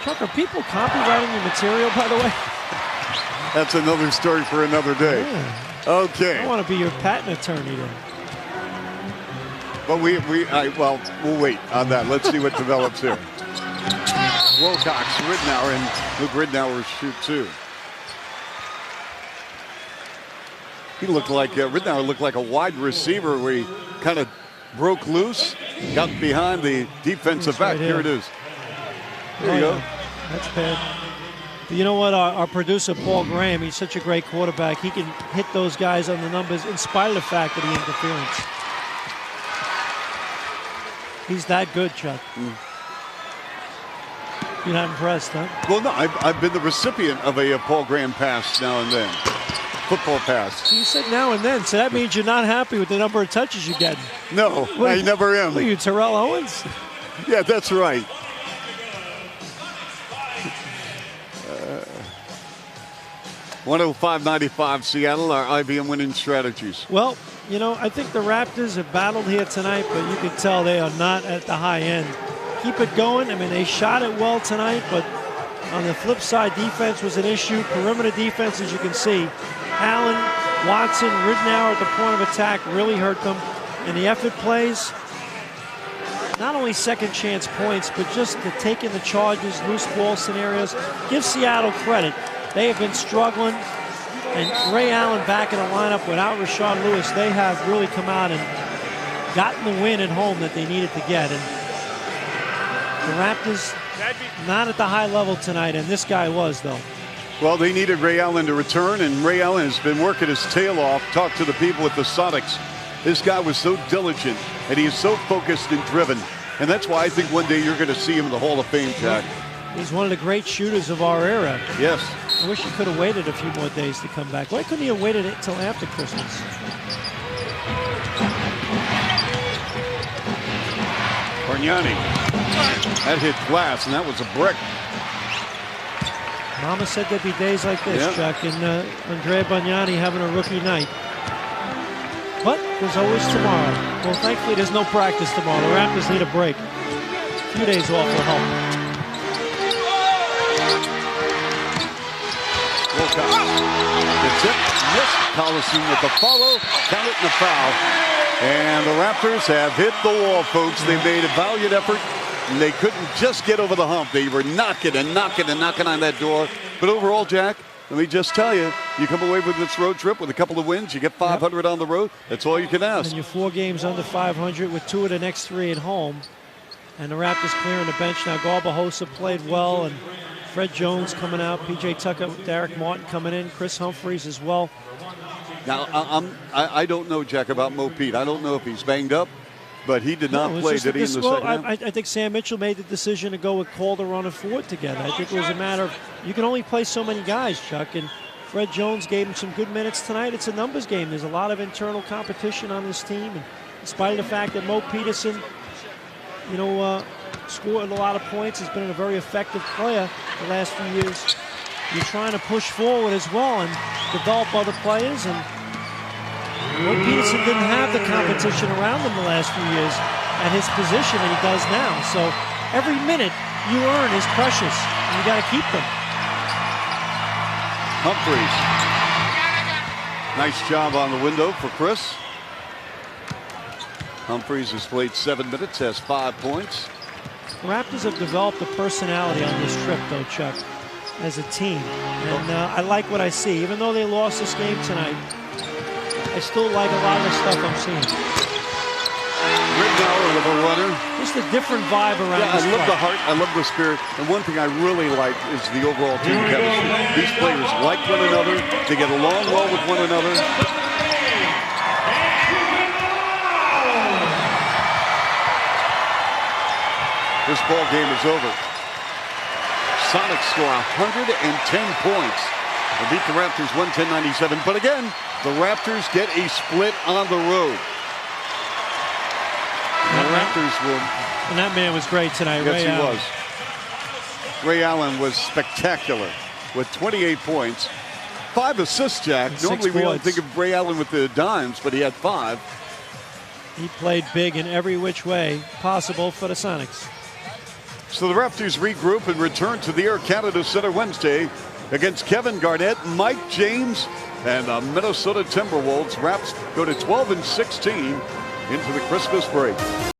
Chuck, are people copywriting your material, by the way? That's another story for another day. Yeah. Okay. I want to be your patent attorney then. But we'll wait on that. Let's see what develops here. Wilcox, Ridnour, and Luke Ridnour shoot 2. He looked like Ridnour looked like a wide receiver where he kind of broke loose, got behind the defensive back. Right here it is. There you go. That's bad. But you know what? Our producer, Paul Graham, he's such a great quarterback. He can hit those guys on the numbers in spite of the fact of the interference. He's that good, Chuck. You're not impressed, huh? Well, no, I've been the recipient of a Paul Graham pass now and then. Football pass. So you said now and then, so that means you're not happy with the number of touches you get. No, I never am. What are you, Terrell Owens? Yeah, that's right. 105-95 Seattle, our IBM winning strategies. Well, you know, I think the Raptors have battled here tonight, but you can tell they are not at the high end. Keep it going. I mean, they shot it well tonight, but on the flip side, defense was an issue. Perimeter defense, as you can see. Allen, Watson, Ridnour at the point of attack really hurt them. And the effort plays, not only second chance points, but just the taking the charges, loose ball scenarios. Give Seattle credit. They have been struggling. And Ray Allen back in the lineup without Rashard Lewis, they have really come out and gotten the win at home that they needed to get. And the Raptors not at the high level tonight, and this guy was, though. Well, they needed Ray Allen to return, and Ray Allen has been working his tail off. Talk to the people at the Sonics. This guy was so diligent, and he is so focused and driven. And that's why I think one day you're going to see him in the Hall of Fame, Jack. He's one of the great shooters of our era. Yes. I wish he could have waited a few more days to come back. Why couldn't he have waited until after Christmas? Bargnani. That hit glass, and that was a brick. Mama said there'd be days like this, Yep. Chuck, and Andrea Bargnani having a rookie night. But there's always tomorrow. Well, thankfully, there's no practice tomorrow. The Raptors need a break. A few days off will help. It's it. Missed. Collison with the follow. Count it and a foul. And the Raptors have hit the wall, folks. They made a valiant effort. And they couldn't just get over the hump. They were knocking and knocking and knocking on that door. But overall, Jack, let me just tell you, you come away with this road trip with a couple of wins. You get 500 on the road. That's all you can ask. And you're 4 games under 500 with 2 of the next 3 at home. And the Raptors clearing the bench now. Garbajosa played well, and Fred Jones coming out. P.J. Tucker, Derek Martin coming in. Chris Humphries as well. Now, I don't know, Jack, about Mo Pete. I don't know if he's banged up, but he did not play, did he, in the second half? I think Sam Mitchell made the decision to go with Calderon and Ford together. I think it was a matter of you can only play so many guys, Chuck, and Fred Jones gave him some good minutes tonight. It's a numbers game. There's a lot of internal competition on this team, and in spite of the fact that Mo Peterson, scored a lot of points, has been a very effective player the last few years. You're trying to push forward as well and develop other players, and Mo Peterson didn't have the competition around him the last few years at his position that he does now. So every minute you earn is precious, and you got to keep them. Humphries. Nice job on the window for Chris. Humphries has played 7 minutes, has 5 points. The Raptors have developed a personality on this trip, though, Chuck, as a team. And I like what I see. Even though they lost this game tonight, I still like a lot of the stuff I'm seeing. Rittenauer with a runner. Just a different vibe around Yeah, this I love fight. the heart. I love the spirit. And one thing I really like is the overall team chemistry. These players like one another. They get along well with one another. This ball game is over. Sonics score 110 points. They beat the Raptors 110-97. But again, the Raptors get a split on the road. And the Raptors will. And that man was great tonight, Yes, Ray he Allen. was. Ray Allen was spectacular with 28 points. 5 assists, Jack. And 6 Normally we don't boards. think of Ray Allen with the dimes, but he had 5. He played big in every which way possible for the Sonics. So the Raptors regroup and return to the Air Canada Center Wednesday against Kevin Garnett, Mike James, and the Minnesota Timberwolves. Raps go to 12-16 into the Christmas break.